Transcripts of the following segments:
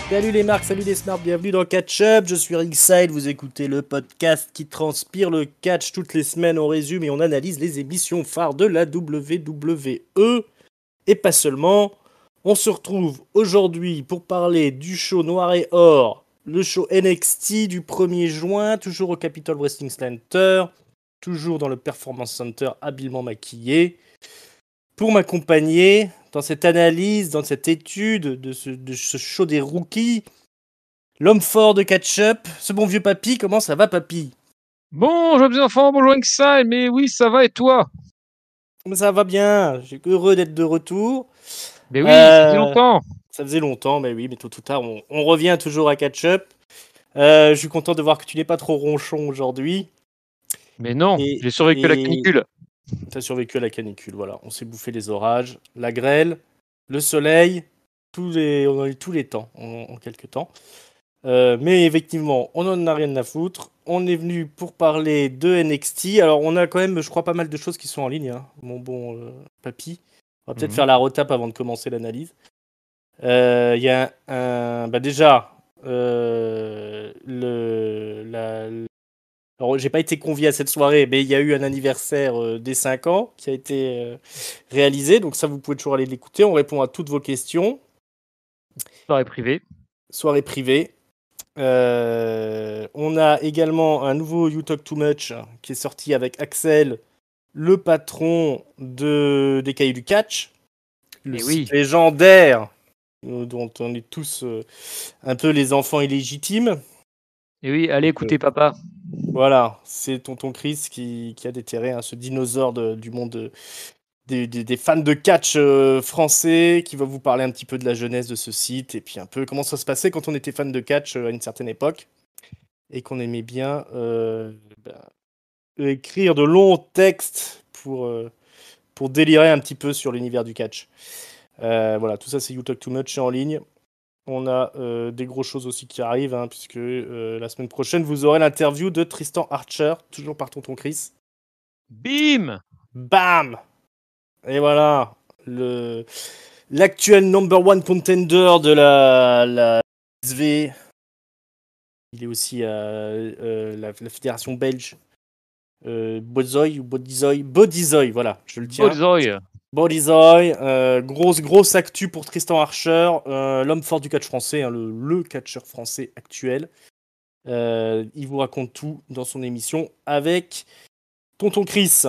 Salut les marques, salut les smarts, bienvenue dans Catch Up, je suis Ringside, vous écoutez le podcast qui transpire le catch. Toutes les semaines on résume et on analyse les émissions phares de la WWE. Et pas seulement, on se retrouve aujourd'hui pour parler du show Noir et Or, le show NXT du 1er juin, toujours au Capitol Wrestling Center, toujours dans le Performance Center habilement maquillé. Pour m'accompagner dans cette analyse, dans cette étude de ce show des rookies, l'homme fort de catch-up, ce bon vieux papy. Comment ça va, papy? Bonjour mes enfants, bonjour Ringside, mais oui, ça va et toi? Ça va bien, j'ai heureux d'être de retour. Mais oui, ça faisait longtemps. Ça faisait longtemps, mais oui, mais tôt ou tard, on revient toujours à catch-up. Je suis content de voir que tu n'es pas trop ronchon aujourd'hui. Mais non, j'ai survécu à la canicule. T'as survécu à la canicule, voilà. On s'est bouffé les orages, la grêle, le soleil, on a eu tous les temps en quelques temps. Mais effectivement, on en a rien à foutre. On est venu pour parler de NXT. Alors, on a quand même, je crois, pas mal de choses qui sont en ligne, hein, mon bon papy. On va peut-être faire la retape avant de commencer l'analyse. Il y a déjà, alors, j'ai pas été convié à cette soirée, mais il y a eu un anniversaire des 5 ans qui a été réalisé. Donc ça, vous pouvez toujours aller l'écouter. On répond à toutes vos questions. Soirée privée. Soirée privée. On a également un nouveau You Talk Too Much qui est sorti avec Axel, le patron des Cahiers du Catch, le site légendaire dont on est tous un peu les enfants illégitimes. Et oui, allez écouter papa. Voilà, c'est tonton Chris qui a déterré ce dinosaure du monde des fans de catch français, qui va vous parler un petit peu de la jeunesse de ce site et puis un peu comment ça se passait quand on était fan de catch à une certaine époque et qu'on aimait bien écrire de longs textes pour délirer un petit peu sur l'univers du catch. Voilà, tout ça c'est You Talk Too Much, c'est en ligne. On a des grosses choses aussi qui arrivent, hein, puisque la semaine prochaine, vous aurez l'interview de Tristan Archer, toujours par tonton Chris. Bim! Bam! Et voilà, l'actuel number one contender de la SV. Il est aussi à la fédération belge. Bodyzoy ou Bodyzoy, voilà, je le tiens. Bodyzoy, grosse actu pour Tristan Archer, l'homme fort du catch français, hein, le catcheur français actuel. Il vous raconte tout dans son émission avec tonton Chris.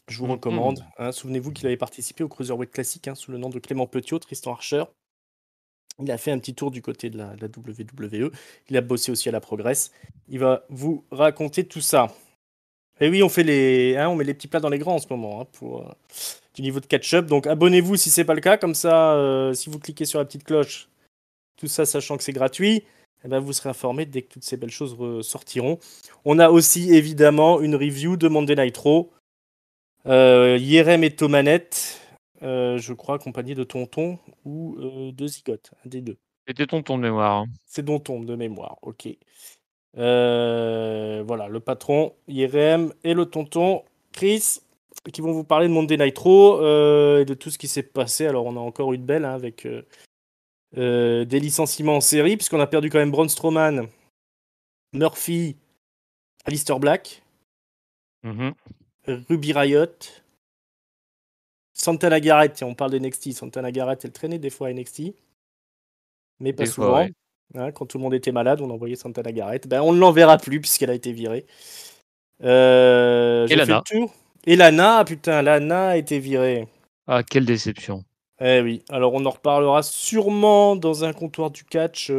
Je vous recommande. Hein, souvenez-vous qu'il avait participé au Cruiserweight Classic sous le nom de Clément Petiot, Tristan Archer. Il a fait un petit tour du côté de la WWE. Il a bossé aussi à la Progress. Il va vous raconter tout ça. Et oui, on met les petits plats dans les grands en ce moment pour du niveau de catch-up. Donc abonnez-vous si c'est pas le cas. Comme ça, si vous cliquez sur la petite cloche, tout ça sachant que c'est gratuit, eh ben, vous serez informé dès que toutes ces belles choses sortiront. On a aussi évidemment une review de Monday Nitro. Yerem et Tomanette, je crois, accompagné de Tonton ou de Zigote, un des deux. C'était Tonton de mémoire. Hein. C'est Tonton de mémoire, ok. Voilà, le patron, Yerem et le tonton Chris, qui vont vous parler de Monday Nitro et de tout ce qui s'est passé. Alors, on a encore une belle avec des licenciements en série, puisqu'on a perdu quand même Braun Strowman, Murphy, Aleister Black, Ruby Riott, Santana Garrett. Tiens, on parle de NXT. Santana Garrett, elle traînait des fois à NXT, mais pas souvent. Ouais. Hein, quand tout le monde était malade, on envoyait Santana Garrett. Ben, on ne l'enverra plus puisqu'elle a été virée. Et Lana. Fait le tour. Et Lana, putain, Lana a été virée. Ah, quelle déception. Eh oui, alors on en reparlera sûrement dans un comptoir du catch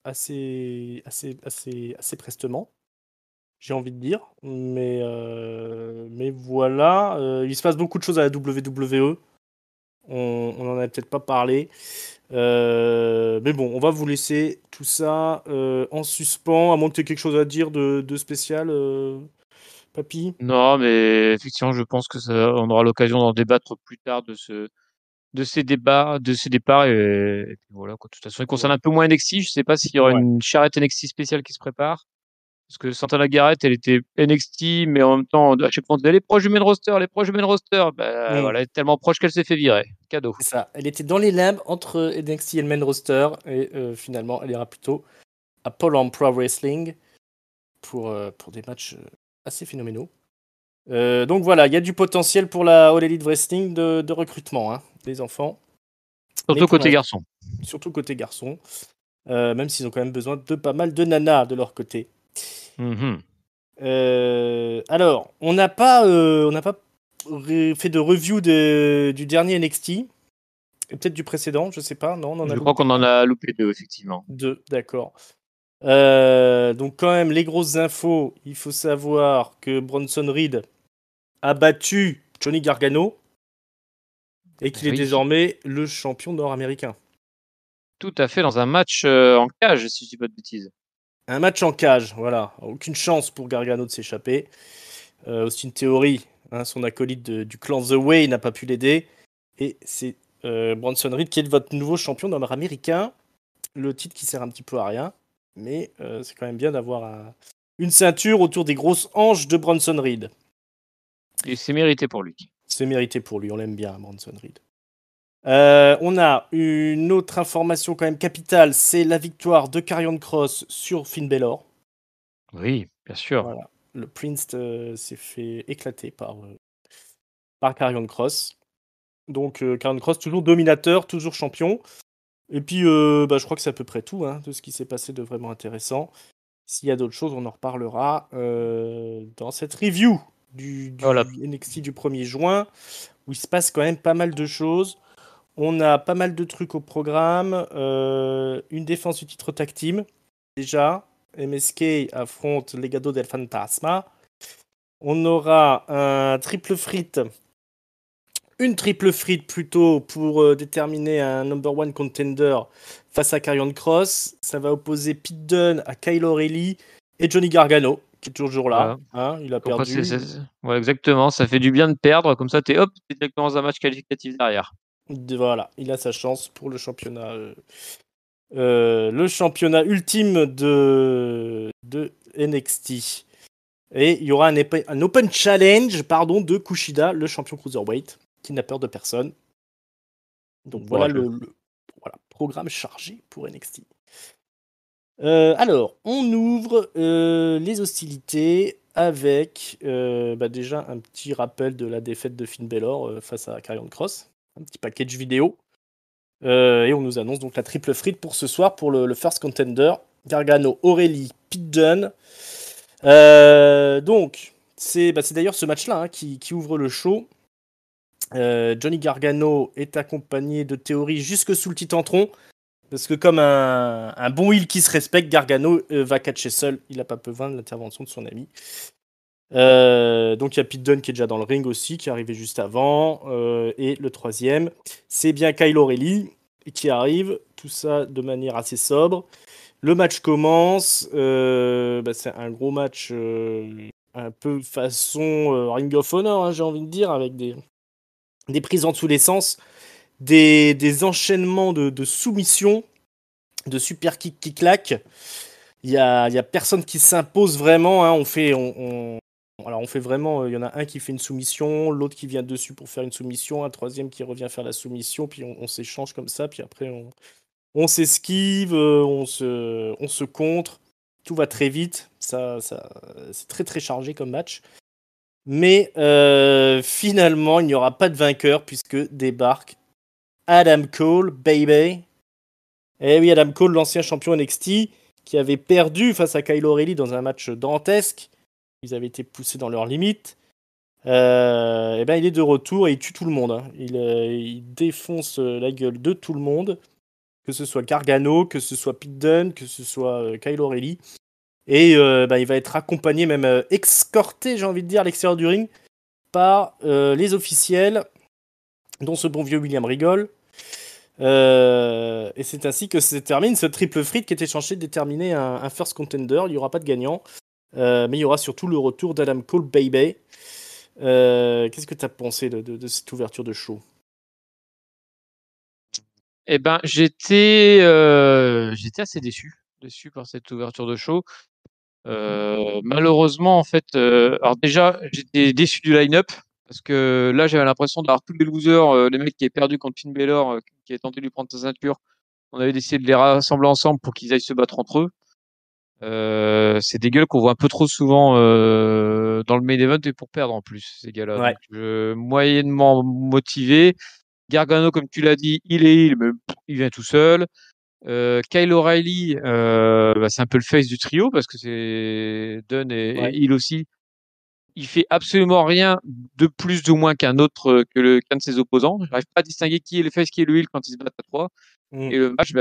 assez prestement, j'ai envie de dire. Mais voilà, il se passe beaucoup de choses à la WWE. On n'en a peut-être pas parlé. Mais bon, on va vous laisser tout ça en suspens, à moins que tu aies quelque chose à dire de spécial, papy. Non, mais effectivement, je pense que on aura l'occasion d'en débattre plus tard de ces départs, et puis voilà. Quoi. De toute façon, il concerne un peu moins NXT. Je ne sais pas s'il y aura une charrette NXT spéciale qui se prépare. Parce que Santana Garrett, elle était NXT, mais en même temps, à chaque fois, on disait: «Elle est proche du main roster, elle est proche du main roster». Bah, Hmm, voilà, elle est tellement proche qu'elle s'est fait virer. Cadeau. c'est ça. Elle était dans les limbes entre NXT et le main roster. Et finalement, elle ira plutôt à Paul en Pro Wrestling pour des matchs assez phénoménaux. Donc voilà, il y a du potentiel pour la All Elite Wrestling de recrutement, hein, des enfants. Mais Surtout pour côté l'instant, garçon. surtout côté garçon, même s'ils ont quand même besoin de pas mal de nanas de leur côté. Mmh. Alors, on n'a pas fait de review du dernier NXT, et peut-être du précédent, je sais pas. Non, on en a Je crois loupé qu'on en un. a loupé 2 effectivement. Deux, d'accord. Donc quand même, les grosses infos, il faut savoir que Bronson Reed a battu Johnny Gargano et qu'il est Oui, désormais le champion nord-américain. tout à fait, dans un match, en cage, si je dis pas de bêtises. Un match en cage, voilà. Aucune chance pour Gargano de s'échapper. Austin Theory, hein, son acolyte du clan The Way, n'a pas pu l'aider. Et c'est Bronson Reed qui est votre nouveau champion nord-américain. Le titre qui sert un petit peu à rien. Mais c'est quand même bien d'avoir une ceinture autour des grosses hanches de Bronson Reed. Et c'est mérité pour lui. C'est mérité pour lui, on l'aime bien, Bronson Reed. On a une autre information quand même capitale, c'est la victoire de Karrion Cross sur Finn Balor. Oui, bien sûr. Voilà. Le Prince s'est fait éclater par Karrion Cross. Donc Karrion Cross, toujours dominateur, toujours champion. Et puis je crois que c'est à peu près tout de ce qui s'est passé de vraiment intéressant. S'il y a d'autres choses, on en reparlera dans cette review Voilà. du NXT du 1er juin, où il se passe quand même pas mal de choses. On a pas mal de trucs au programme. Une défense du titre tag team. Déjà, MSK affronte Legado del Fantasma. On aura une triple frite plutôt pour déterminer un number one contender face à Karrion Cross. Ça va opposer Pete Dunne à Kyle O'Reilly et Johnny Gargano, qui est toujours là. Voilà. Hein, il a Comme quoi, perdu. ouais, exactement, ça fait du bien de perdre, comme ça, tu es directement dans un match qualificatif derrière. Voilà, il a sa chance pour le championnat ultime de NXT. Et il y aura un Open Challenge de Kushida, le champion Cruiserweight, qui n'a peur de personne. Donc voilà Courageux. voilà, programme chargé pour NXT. Alors, on ouvre les hostilités avec déjà un petit rappel de la défaite de Finn Balor face à Karrion Cross. Un petit package vidéo. Et on nous annonce donc la triple frite pour ce soir pour le first contender. Gargano, Aurélie, Pete Dunne. Donc, c'est d'ailleurs ce match-là qui ouvre le show. Johnny Gargano est accompagné de Theory jusque sous le titantron. Parce que comme un bon heel qui se respecte, Gargano va catcher seul. Il n'a pas besoin de l'intervention de son ami. Donc il y a Pete Dunne qui est déjà dans le ring aussi, qui est arrivé juste avant. Et le troisième, c'est bien Kyle O'Reilly qui arrive. Tout ça de manière assez sobre. Le match commence. C'est un gros match un peu façon Ring of Honor, j'ai envie de dire, avec des prises dans tous les sens, des enchaînements de soumissions, de super kick qui claquent. Il y a personne qui s'impose vraiment. Alors on fait vraiment. Il y en a un qui fait une soumission, l'autre qui vient dessus pour faire une soumission, un troisième qui revient faire la soumission, puis on s'échange comme ça, puis après on s'esquive, on se contre. Tout va très vite. C'est très très chargé comme match. Mais finalement, il n'y aura pas de vainqueur puisque débarque Adam Cole, baby. Et oui, Adam Cole, l'ancien champion NXT, qui avait perdu face à Kyle O'Reilly dans un match dantesque. Ils avaient été poussés dans leurs limites. Et ben, il est de retour et il tue tout le monde. Hein. Il défonce la gueule de tout le monde, que ce soit Gargano, que ce soit Pete Dunne, que ce soit Kyle O'Reilly. Et il va être accompagné, même escorté, j'ai envie de dire, à l'extérieur du ring, par les officiels, dont ce bon vieux William Regal. Et c'est ainsi que se termine ce triple frite qui était censé déterminer un first contender. Il n'y aura pas de gagnant, mais il y aura surtout le retour d'Adam Cole, baby. Qu'est-ce que tu as pensé de cette ouverture de show? Eh ben, j'étais assez déçu par cette ouverture de show. Malheureusement, en fait, alors déjà, j'étais déçu du line-up parce que là, j'avais l'impression d'avoir tous les losers, les mecs qui avaient perdu contre Finn Balor, qui avaient tenté de lui prendre sa ceinture. On avait décidé de les rassembler ensemble pour qu'ils aillent se battre entre eux. C'est des gueules qu'on voit un peu trop souvent dans le main event et pour perdre en plus, ces gars-là. Ouais. Donc, moyennement motivé. Gargano, comme tu l'as dit, il est heal, mais il vient tout seul. Kyle O'Reilly, c'est un peu le face du trio parce que c'est Dunn et Ouais. Hill aussi. Il fait absolument rien de plus ou moins qu'un autre, qu'un de ses opposants. J'arrive pas à distinguer qui est le face, qui est le heel quand ils se battent à trois. Mm. Et le match,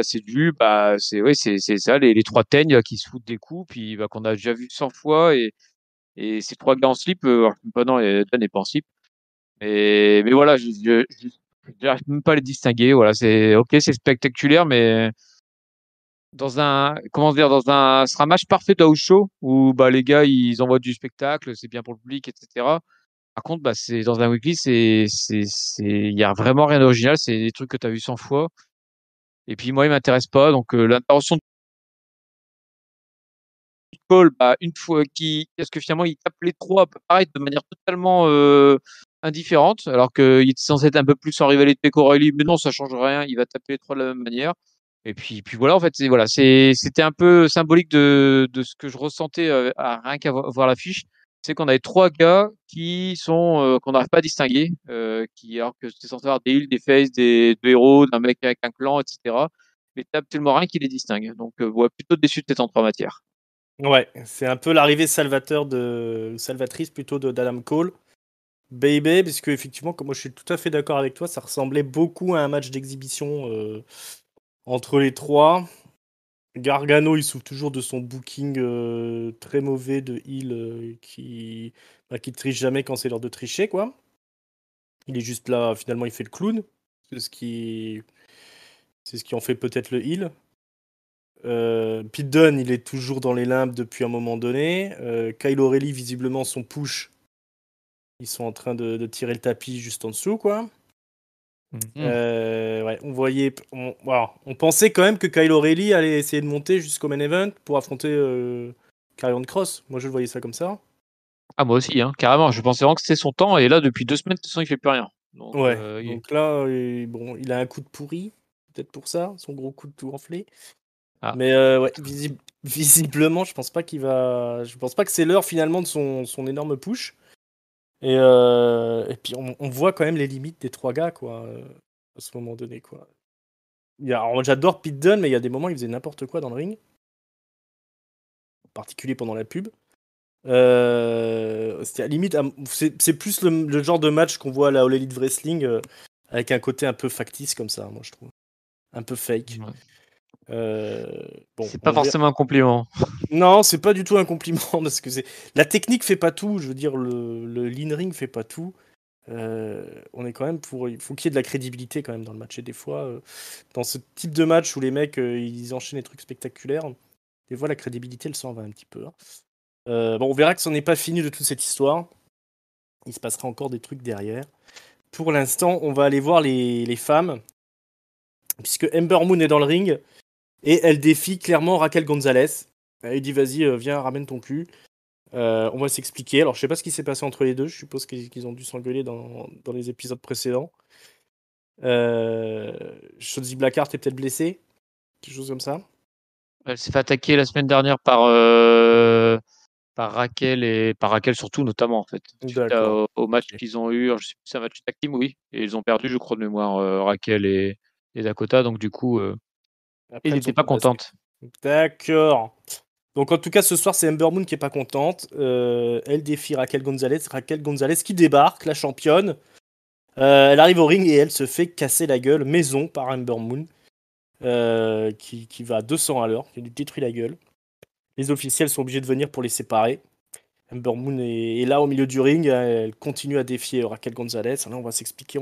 c'est ça, les trois teignes qui se foutent des coups, puis qu'on a déjà vu 100 fois, et ces trois gars en slip, non, Dunn n'est pas en slip. Mais voilà, j'arrive même pas à les distinguer. Voilà, c'est ok, c'est spectaculaire, mais ce sera un match parfait de house show où les gars ils envoient du spectacle, c'est bien pour le public, etc. Par contre, c'est dans un weekly, il y a vraiment rien d'original, c'est des trucs que tu as vu 100 fois. Et puis moi, il m'intéresse pas. Donc l'intervention de Cole, une fois parce que finalement il tape les trois, peut paraître de manière totalement indifférente, alors qu'il était censé être un peu plus en rivalité qu'Aurélie, mais non, ça change rien, il va taper les trois de la même manière. Et puis voilà, en fait, c'était un peu symbolique de ce que je ressentais à rien qu'à voir l'affiche. C'est qu'on avait trois gars qu'on n'arrive pas à distinguer, alors que c'était censé avoir des heals, des faces, deux héros, d'un mec avec un clan, etc. Mais t'as absolument rien qui les distingue. Donc, plutôt déçu de cette entrée en matière. Ouais, c'est un peu l'arrivée salvatrice plutôt d'Adam Cole. Baby, parce que effectivement, comme moi je suis tout à fait d'accord avec toi, ça ressemblait beaucoup à un match d'exhibition entre les trois. Gargano, il souffre toujours de son booking très mauvais de heal qui triche jamais quand c'est l'heure de tricher, quoi. Il est juste là, finalement, il fait le clown. C'est ce qui, c'est ce qui en fait peut-être le heal. Pete Dunne, il est toujours dans les limbes depuis un moment donné. Kyle O'Reilly, visiblement, son push, ils sont en train de tirer le tapis juste en dessous, quoi. Mhm. Ouais, voilà. On pensait quand même que Kyle O'Reilly allait essayer de monter jusqu'au main event pour affronter Karrion Cross. Moi, je le voyais ça comme ça. Ah, moi aussi, hein, carrément. Je pensais vraiment que c'était son temps. Et là, depuis 2 semaines, de toute façon, il fait plus rien. Donc, Ouais, donc là, bon, il a un coup de pourri, peut-être pour ça, son gros coup de tout enflé. ah. Mais ouais, visiblement, je pense pas que c'est l'heure finalement de son énorme push. Et puis on voit quand même les limites des trois gars, quoi, à ce moment donné, quoi. Alors, j'adore Pete Dunne, mais il y a des moments il faisait n'importe quoi dans le ring, en particulier pendant la pub. C'était à limite, c'est plus le genre de match qu'on voit à la All Elite Wrestling, avec un côté un peu factice comme ça, moi je trouve. Un peu fake. Ouais. Euh, bon, C'est pas on verra. forcément un compliment. Non, c'est pas du tout un compliment parce que la technique fait pas tout. Je veux dire, le lean ring fait pas tout. On est quand même il faut qu'il y ait de la crédibilité quand même dans le match. Et des fois, dans ce type de match où les mecs ils enchaînent des trucs spectaculaires, des fois la crédibilité elle s'en va un petit peu, hein. Bon, on verra que ce n'est pas fini de toute cette histoire. Il se passera encore des trucs derrière. Pour l'instant, on va aller voir les femmes, puisque Ember Moon est dans le ring et elle défie clairement Raquel Gonzalez. Elle dit vas-y, viens, ramène ton cul. On va s'expliquer. Alors, je sais pas ce qui s'est passé entre les deux. Je suppose qu'ils ont dû s'engueuler dans les épisodes précédents. Shotzi Blackheart est peut-être blessée. Quelque chose comme ça. Elle s'est fait attaquer la semaine dernière par Raquel, et par Raquel surtout, notamment, en fait. Suite D'accord. au match Ok. qu'ils ont eu, alors, je sais plus, c'est un match tag team, oui. Et ils ont perdu, je crois, de mémoire, Raquel et Dakota. Donc, du coup, elle Après, elles n'était ont pas tabassé. contente. D'accord. Donc, en tout cas, ce soir, c'est Ember Moon qui est pas contente. Elle défie Raquel Gonzalez. Raquel Gonzalez qui débarque, la championne. Elle arrive au ring et elle se fait casser la gueule maison par Ember Moon, qui va à 200 à l'heure, qui lui détruit la gueule. Les officiels sont obligés de venir pour les séparer. Ember Moon est là au milieu du ring, elle continue à défier Raquel Gonzalez. Là, on va s'expliquer,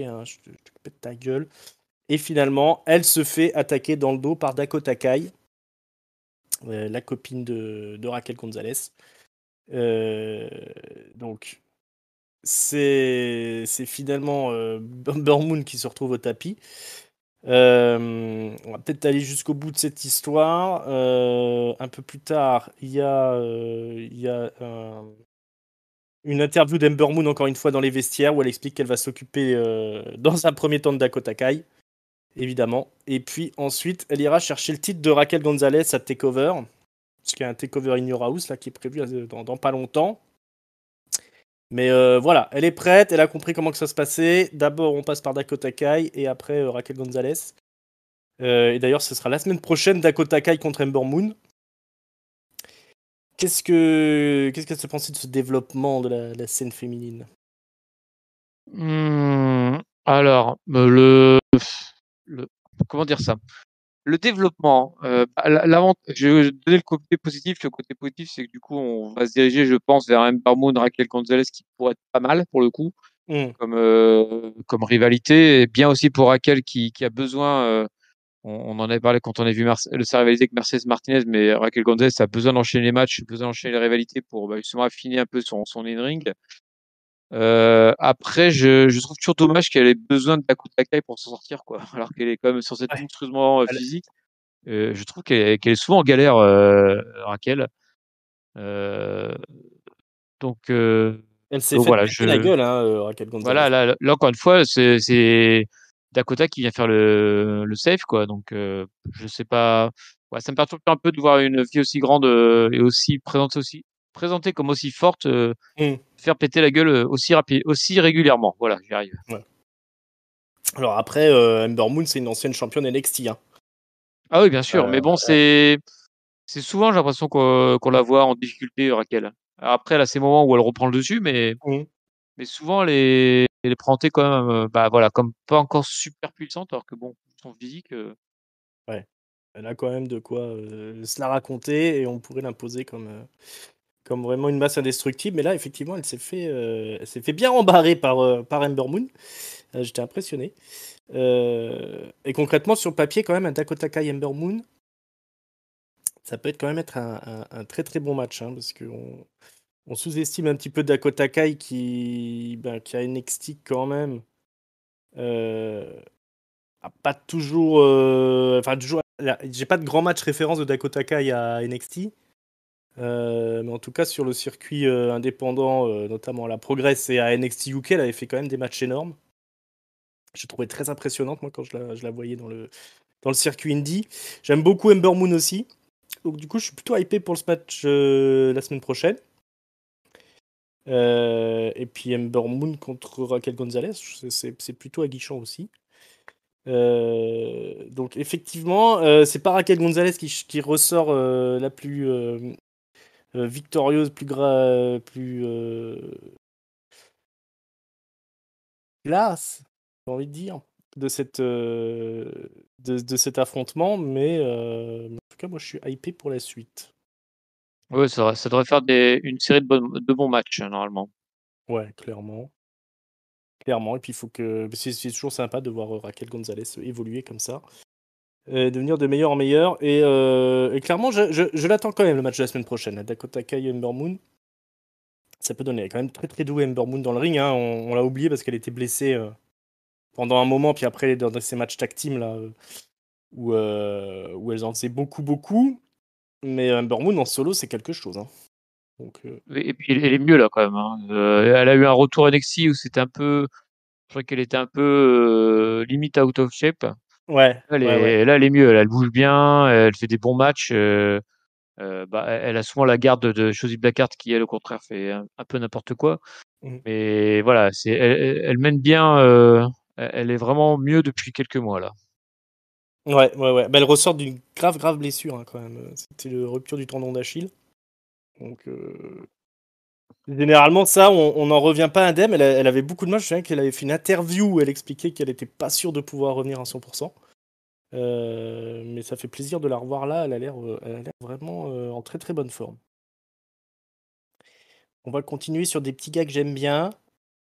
hein, je te pète ta gueule. Et finalement, elle se fait attaquer dans le dos par Dakota Kai, la copine de Raquel Gonzalez. Euh, donc, c'est finalement Ember Moon qui se retrouve au tapis. On va peut-être aller jusqu'au bout de cette histoire. Un peu plus tard, il y a une interview d'Ember Moon, encore une fois, dans les vestiaires, où elle explique qu'elle va s'occuper dans un premier temps de Dakota Kai, évidemment. Et puis ensuite, elle ira chercher le titre de Raquel Gonzalez à TakeOver, parce qu'il y a un TakeOver in Your House là, qui est prévu dans pas longtemps. Mais voilà, elle est prête, elle a compris comment que ça se passait. D'abord, on passe par Dakota Kai, et après Raquel Gonzalez. Et d'ailleurs, ce sera la semaine prochaine, Dakota Kai contre Ember Moon. Qu'est-ce que tu pensé de ce développement de la scène féminine? Alors, le comment dire ça? Le développement, je vais donner le côté positif. Le côté positif, c'est que du coup, on va se diriger, je pense, vers Ember Moon, Raquel Gonzalez, qui pourrait être pas mal pour le coup, Hmm. comme rivalité. Et bien aussi pour Raquel qui a besoin, on en avait parlé quand on a vu sa rivalité avec Mercedes Martinez, mais Raquel Gonzalez a besoin d'enchaîner les matchs, besoin d'enchaîner les rivalités pour justement affiner un peu son in-ring. Après, je trouve toujours dommage qu'elle ait besoin de Dakota Kai pour s'en sortir, quoi. Alors qu'elle est quand même censée être Ouais. monstrueusement Elle, physique. Je trouve qu'elle est souvent en galère, Raquel. Euh, donc, elle s'est donc fait voilà, péter la gueule, hein, Raquel Gonzalez. voilà, là, encore une fois, c'est Dakota qui vient faire le save, quoi. Donc, je sais pas. Ouais, ça me perturbe un peu de voir une fille aussi grande et aussi présentée comme aussi forte, Hmm. faire péter la gueule aussi rapide, aussi régulièrement. Voilà, j'y arrive. Ouais. Alors après, Ember Moon, c'est une ancienne championne NXT, hein. Ah oui, bien sûr, mais bon, Ouais. c'est souvent, j'ai l'impression qu'on la voit en difficulté, Raquel. Alors après, là, c'est le moment où elle reprend le dessus, Hmm. mais souvent, elle est présentée quand même, bah voilà, comme pas encore super puissante, alors que bon, son physique. Ouais. Elle a quand même de quoi se la raconter, et on pourrait l'imposer comme vraiment une masse indestructible. Mais là, effectivement, elle s'est fait bien rembarrer par Ember Moon. J'étais impressionné. Et concrètement, sur le papier, quand même, un Dakota Kai Ember Moon, ça peut être quand même être un très très bon match, hein, parce qu'on sous-estime un petit peu Dakota Kai qui a NXT quand même. A pas toujours. Enfin, toujours. J'ai pas de grand match référence de Dakota Kai à NXT. Mais en tout cas, sur le circuit indépendant, notamment à la Progress et à NXT UK, elle avait fait quand même des matchs énormes. J'ai trouvé très impressionnante, moi, quand je la voyais dans le circuit indie. J'aime beaucoup Ember Moon aussi. Donc, du coup, je suis plutôt hypé pour ce match la semaine prochaine. Et puis Ember Moon contre Raquel Gonzalez, c'est plutôt aguichant aussi. Donc effectivement, c'est pas Raquel Gonzalez qui ressort la plus victorieuse, plus classe, j'ai envie de dire, de de cet affrontement, mais en tout cas, moi, je suis hypé pour la suite. Ouais, ça devrait faire une série de bons matchs, normalement. Ouais, clairement. Clairement. Et puis, il faut que. C'est toujours sympa de voir Raquel Gonzalez évoluer comme ça. Devenir de meilleur en meilleur. Et clairement, je l'attends quand même, le match de la semaine prochaine. Dakota Kai et Ember Moon. Ça peut donner quand même très très doué Ember Moon dans le ring, hein. On l'a oublié parce qu'elle était blessée pendant un moment. Puis après, dans ces matchs tag team là, où elles en faisaient beaucoup, beaucoup. Mais Ember Moon en solo, c'est quelque chose, hein. Donc, Et puis, elle est mieux, là, quand même, hein. Elle a eu un retour NXT où c'était un peu. Je crois qu'elle était un peu limite out of shape. ouais, ouais, ouais. Là, elle est mieux. Elle bouge bien, elle fait des bons matchs. Bah, elle a souvent la garde de Shotzi Blackheart qui, elle, au contraire, fait un peu n'importe quoi. Mhm. Mais voilà, elle mène bien. Elle est vraiment mieux depuis quelques mois là. Ouais, ouais, ouais. Bah, elle ressort d'une grave, grave blessure, hein, quand même. C'était la rupture du tendon d'Achille. Donc, généralement, ça, on n'en revient pas indemne. Elle avait beaucoup de mal. Je me souviens qu'elle avait fait une interview où elle expliquait qu'elle n'était pas sûre de pouvoir revenir à 100%. Mais ça fait plaisir de la revoir là. Elle a l'air vraiment en très très bonne forme. On va continuer sur des petits gars que j'aime bien.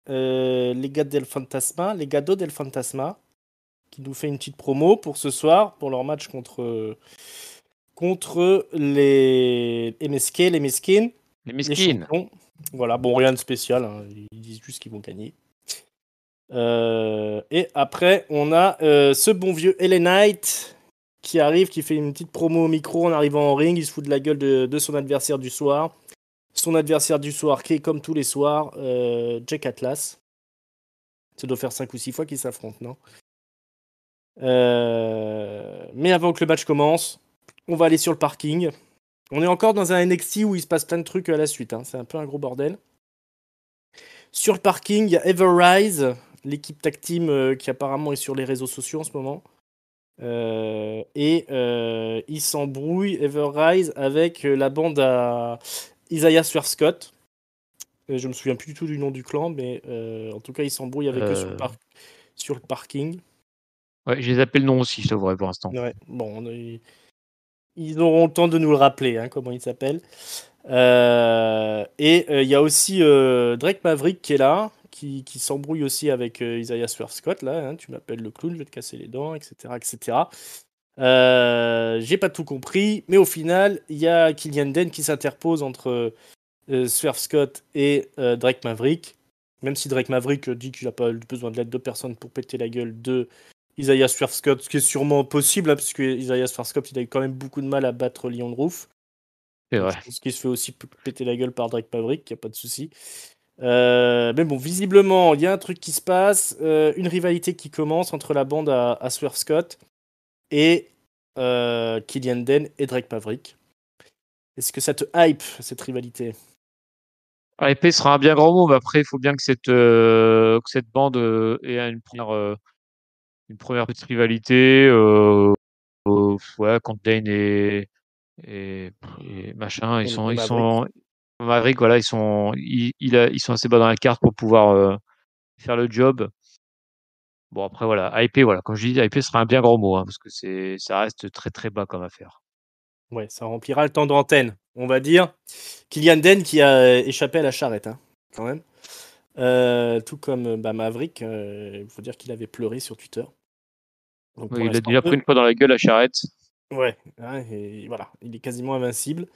Legado del Fantasma, qui nous fait une petite promo pour ce soir, pour leur match contre les MSK, les Mesquines, Les les mesquines. champions. Voilà, bon, rien de spécial, hein. Ils disent juste qu'ils vont gagner. Et après, on a ce bon vieux LA Knight qui arrive, qui fait une petite promo au micro en arrivant en ring. Il se fout de la gueule de son adversaire du soir. Son adversaire du soir qui est comme tous les soirs, Jack Atlas. Ça doit faire 5 ou 6 fois qu'ils s'affrontent, non? Mais avant que le match commence, on va aller sur le parking. On est encore dans un NXT où il se passe plein de trucs à la suite. Hein. C'est un peu un gros bordel. Sur le parking, il y a Everrise, l'équipe tag team qui apparemment est sur les réseaux sociaux en ce moment. Il s'embrouille, Everrise, avec la bande à Isaiah Swerve Scott. Je me souviens plus du tout du nom du clan, mais en tout cas, il s'embrouille avec eux sur le parking. Ouais, j'ai zappé le nom aussi, je t'avouerai pour l'instant. Ouais, bon, ils auront le temps de nous le rappeler, hein, comment il s'appelle. Il y a aussi Drake Maverick qui est là, qui s'embrouille aussi avec Isaiah Swerve Scott, là, hein, tu m'appelles le clown, je vais te casser les dents, etc. etc. J'ai pas tout compris, mais au final, il y a Killian Dane qui s'interpose entre Swerve Scott et Drake Maverick. Même si Drake Maverick dit qu'il n'a pas besoin de l'aide de personne pour péter la gueule de Isaiah Swerve Scott, ce qui est sûrement possible, hein, parce que Isaiah Swerve Scott, il a eu quand même beaucoup de mal à battre Leon Ruff. C'est vrai. Je pense qu'il se fait aussi péter la gueule par Drake Maverick, il n'y a pas de souci. Mais bon, visiblement, il y a un truc qui se passe, une rivalité qui commence entre la bande à Swerve Scott et Killian Dane et Drake Maverick. Est-ce que ça te hype, cette rivalité? Épée sera un bien grand mot, mais après, il faut bien que cette bande ait une première petite rivalité ouais, contre Dane et machin. Et Maverick. Maverick, voilà, ils sont assez bas dans la carte pour pouvoir faire le job. Bon, après, voilà, hypé, voilà, comme je dis, hypé sera un bien grand mot, hein, parce que ça reste très très bas comme affaire. Ouais, ça remplira le temps d'antenne, on va dire. Killian Dane qui a échappé à la charrette, hein, quand même. Tout comme Maverick, il faut dire qu'il avait pleuré sur Twitter. Donc pour Oui, il a l'instant, déjà pris une fois dans la gueule à Charrette. ouais, hein, et voilà, il est quasiment invincible.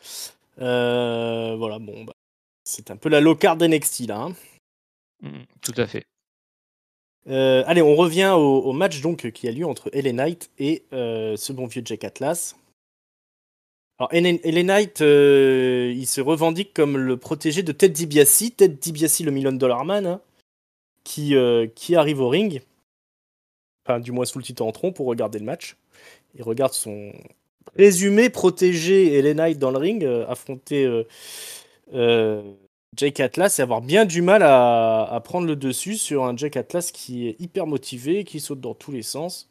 Voilà, bon, c'est un peu la low card d'NXT là. Hein. Tout à fait. Allez, on revient au match donc qui a lieu entre LA Knight et ce bon vieux Jack Atlas. Alors, LA Knight, il se revendique comme le protégé de Ted DiBiase. Ted DiBiase, le Million Dollar Man, hein, qui arrive au ring. Enfin, du moins sous le titre en tronc pour regarder le match. Il regarde son présumé protégé LA Knight dans le ring affronter Jake Atlas et avoir bien du mal à prendre le dessus sur un Jake Atlas qui est hyper motivé, qui saute dans tous les sens,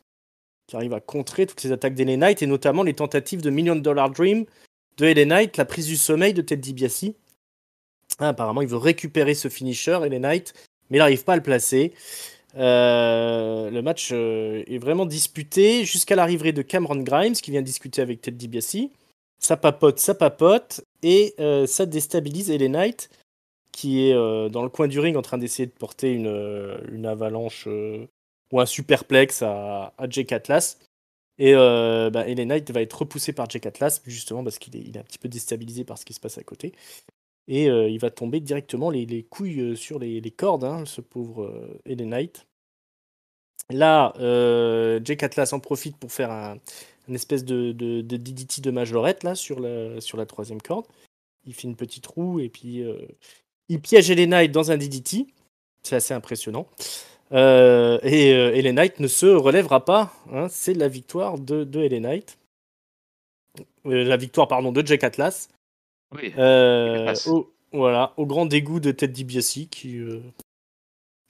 qui arrive à contrer toutes les attaques d'LA Knight et notamment les tentatives de Million Dollar Dream de LA Knight, la prise du sommeil de Ted DiBiase. Apparemment, il veut récupérer ce finisher, LA Knight, mais il n'arrive pas à le placer. Le match est vraiment disputé jusqu'à l'arrivée de Cameron Grimes qui vient discuter avec Ted DiBiase. Ça papote et ça déstabilise LA Knight qui est dans le coin du ring en train d'essayer de porter une avalanche ou un superplex à Jake Atlas. Et LA Knight va être repoussé par Jake Atlas justement parce qu'il est un petit peu déstabilisé par ce qui se passe à côté. Et il va tomber directement les couilles sur les cordes, hein, ce pauvre LA Knight. Là, Jake Atlas en profite pour faire un espèce de DDT de majorette là, sur la troisième corde. Il fait une petite roue et puis il piège LA Knight dans un DDT. C'est assez impressionnant. LA Knight ne se relèvera pas. Hein, c'est la victoire de LA Knight. La victoire, pardon, de Jake Atlas. Oui. Au grand dégoût de Ted DiBiase qui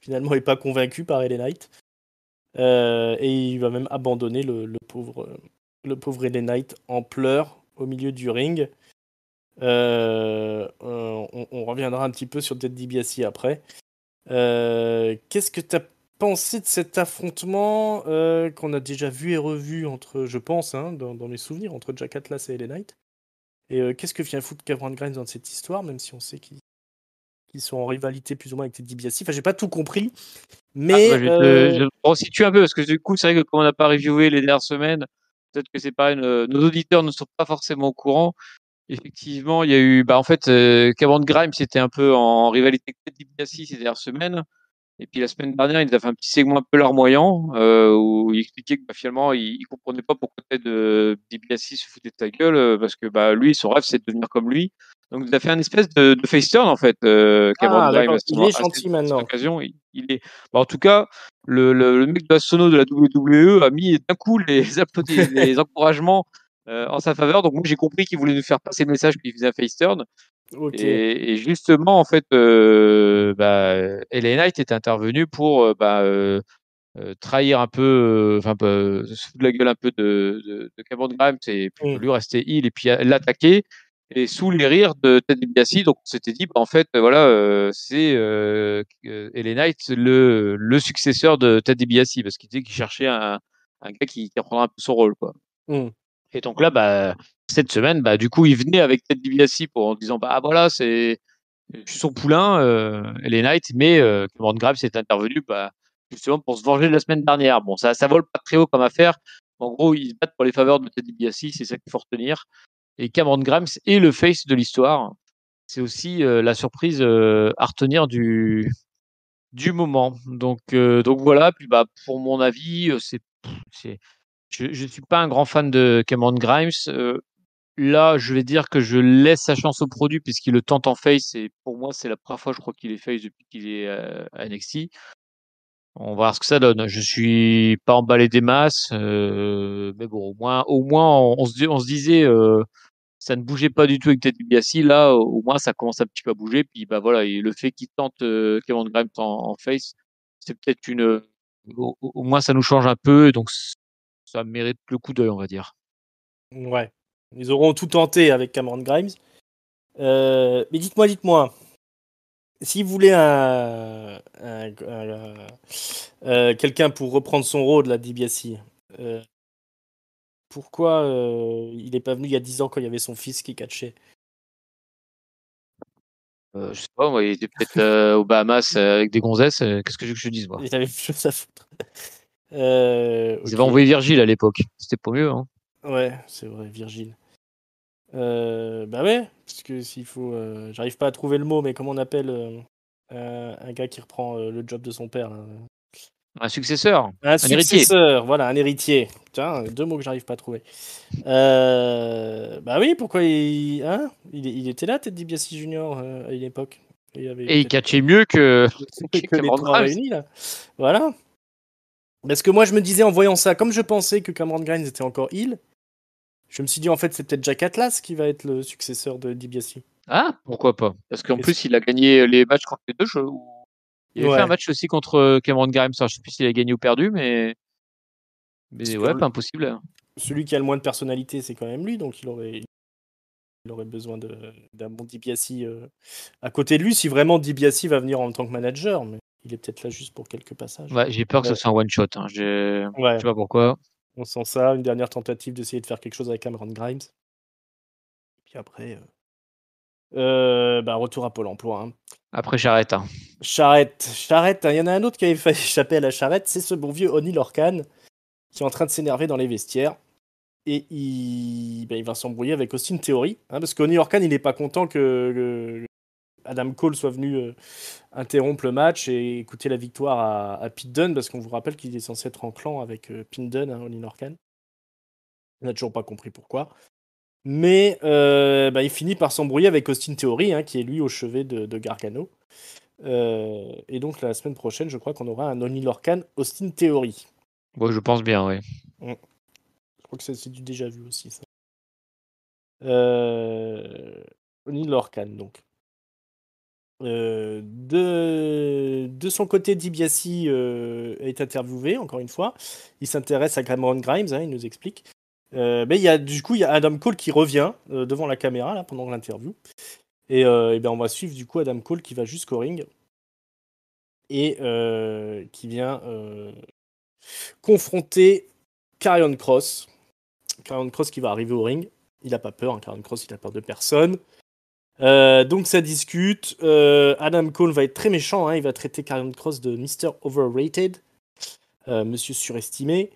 finalement n'est pas convaincu par LA Knight. Et il va même abandonner le pauvre LA Knight en pleurs au milieu du ring. On reviendra un petit peu sur Ted DiBiase après. Qu'est-ce que tu as pensé de cet affrontement qu'on a déjà vu et revu entre, je pense, hein, dans mes souvenirs, entre Jack Atlas et LA Knight? Et qu'est-ce que vient foutre Cameron Grimes dans cette histoire, même si on sait qu'ils sont en rivalité plus ou moins avec Ted DiBiase. Enfin, j'ai pas tout compris, mais Je vais te resituer un peu parce que du coup, c'est vrai que comme on n'a pas reviewé les dernières semaines, peut-être que c'est pas nos auditeurs ne sont pas forcément au courant. Effectivement, il y a eu, en fait, Cameron Grimes c'était un peu en rivalité avec Ted DiBiase ces dernières semaines. Et puis la semaine dernière, il nous a fait un petit segment un peu larmoyant où il expliquait que finalement, il comprenait pas pourquoi Ted DiBiase se foutait de sa gueule parce que lui, son rêve, c'est de devenir comme lui. Donc, il a fait un espèce de face turn en fait, Cameron Ah, Grimes d'accord. Il est gentil cette maintenant. occasion. Il est, en tout cas, le mec de la sono de la WWE a mis d'un coup les encouragements en sa faveur. Donc, moi, j'ai compris qu'il voulait nous faire passer le message qu'il faisait un face turn. Ok. Et justement, en fait, LA Knight est intervenu pour trahir un peu, se foutre de la gueule un peu de Cameron Grimes et puis Hmm. lui rester heal et puis l'attaquer. Et sous les rires de Ted DiBiase, donc on s'était dit, en fait, voilà, c'est LA Knight le successeur de Ted DiBiase parce qu'il disait qu'il cherchait un gars qui reprendra un peu son rôle, quoi. Hmm. Et donc là, cette semaine, du coup, il venait avec Ted DiBiase en disant, voilà, je suis son poulain, LA Knight, mais Cameron Grimes est intervenu justement pour se venger de la semaine dernière. Bon, ça vole pas très haut comme affaire. En gros, ils se battent pour les faveurs de Ted DiBiase, c'est ça qu'il faut retenir. Et Cameron Grimes est le face de l'histoire. C'est aussi la surprise à retenir du moment. Donc voilà, puis pour mon avis, c'est, je ne suis pas un grand fan de Cameron Grimes. Là, je vais dire que je laisse sa chance au produit puisqu'il le tente en face et pour moi, c'est la première fois, je crois, qu'il est face depuis qu'il est à NXT. On va voir ce que ça donne. Je suis pas emballé des masses, mais bon, au moins, on se disait, ça ne bougeait pas du tout avec Ted DiBiase. Là, au moins, ça commence un petit peu à bouger. Puis voilà, et le fait qu'il tente Kevin Grimes en face, c'est peut-être au moins, ça nous change un peu, et donc ça mérite le coup d'œil, on va dire. Ouais. Ils auront tout tenté avec Cameron Grimes. Mais dites-moi, si vous voulez quelqu'un pour reprendre son rôle, là, DiBiase, pourquoi il n'est pas venu il y a 10 ans quand il y avait son fils qui catchait? Je sais pas, moi, il était peut-être aux Bahamas avec des gonzesses. Qu'est-ce que je veux que je te dise, moi? Il avait plus chose à foutre. Ils avaient Ok. envoyé Virgile à l'époque. C'était pas mieux, hein. Ouais, c'est vrai, Virgile. Bah ouais, parce que s'il faut. J'arrive pas à trouver le mot, mais comment on appelle un gars qui reprend le job de son père là. Un successeur, Un un héritier. successeur, voilà, un héritier. Putain, deux mots que j'arrive pas à trouver. Bah oui, pourquoi il était là, Ted DiBiase Junior, à une époque. Il avait Et il peut-être catchait mieux que que les Cameron trois Grimes. réunis là. Voilà. Parce que moi, je me disais en voyant ça, comme je pensais que Cameron Grimes était encore heel, je me suis dit en fait, c'est peut-être Jack Atlas qui va être le successeur de DiBiase. Ah, pourquoi pas? Parce qu'en Et- plus, il a gagné les matchs contre les deux jeux. Il avait fait un Ouais. match aussi contre Cameron Grimes. Alors, je sais plus s'il a gagné ou perdu, mais Parce que ouais, pas impossible, hein. celui qui a le moins de personnalité, c'est quand même lui, donc il aurait besoin d'un bon DiBiase à côté de lui, si vraiment DiBiase va venir en tant que manager, mais il est peut-être là juste pour quelques passages. Ouais, j'ai peur que ce Ouais, soit un one shot, hein. Je ouais, sais pas pourquoi. on sent ça, une dernière tentative d'essayer de faire quelque chose avec Cameron Grimes. Puis après, retour à Pôle emploi. Hein. Après, j'arrête, hein. Charrette, il y en a un autre qui avait failli échapper à la charrette, c'est ce bon vieux Oni Lorcan qui est en train de s'énerver dans les vestiaires. Et il va s'embrouiller avec Austin Theory, hein, parce qu'Oni Lorcan, il n'est pas content que Adam Cole soit venu interrompre le match et écouter la victoire à Pete Dunne, parce qu'on vous rappelle qu'il est censé être en clan avec Pete Dunne, hein, Oni Lorcan. On n'a toujours pas compris pourquoi. Mais il finit par s'embrouiller avec Austin Theory, hein, qui est lui au chevet de Gargano. Et donc la semaine prochaine, je crois qu'on aura un Oni Lorcan Austin Theory. Bon, je pense bien, oui. Je crois que c'est du déjà vu aussi, ça. Oni Lorcan, donc. De son côté, DiBiase est interviewé, encore une fois. Il s'intéresse à Cameron Grimes, hein, il nous explique. Mais il y a Adam Cole qui revient devant la caméra là, pendant l'interview. Et on va suivre du coup Adam Cole qui va jusqu'au ring et qui vient confronter Karrion Kross. Karrion Kross qui va arriver au ring. Il n'a pas peur, hein, Karrion Kross, il n'a peur de personne. Donc ça discute. Adam Cole va être très méchant, hein, il va traiter Karrion Kross de Mr. Overrated, monsieur surestimé.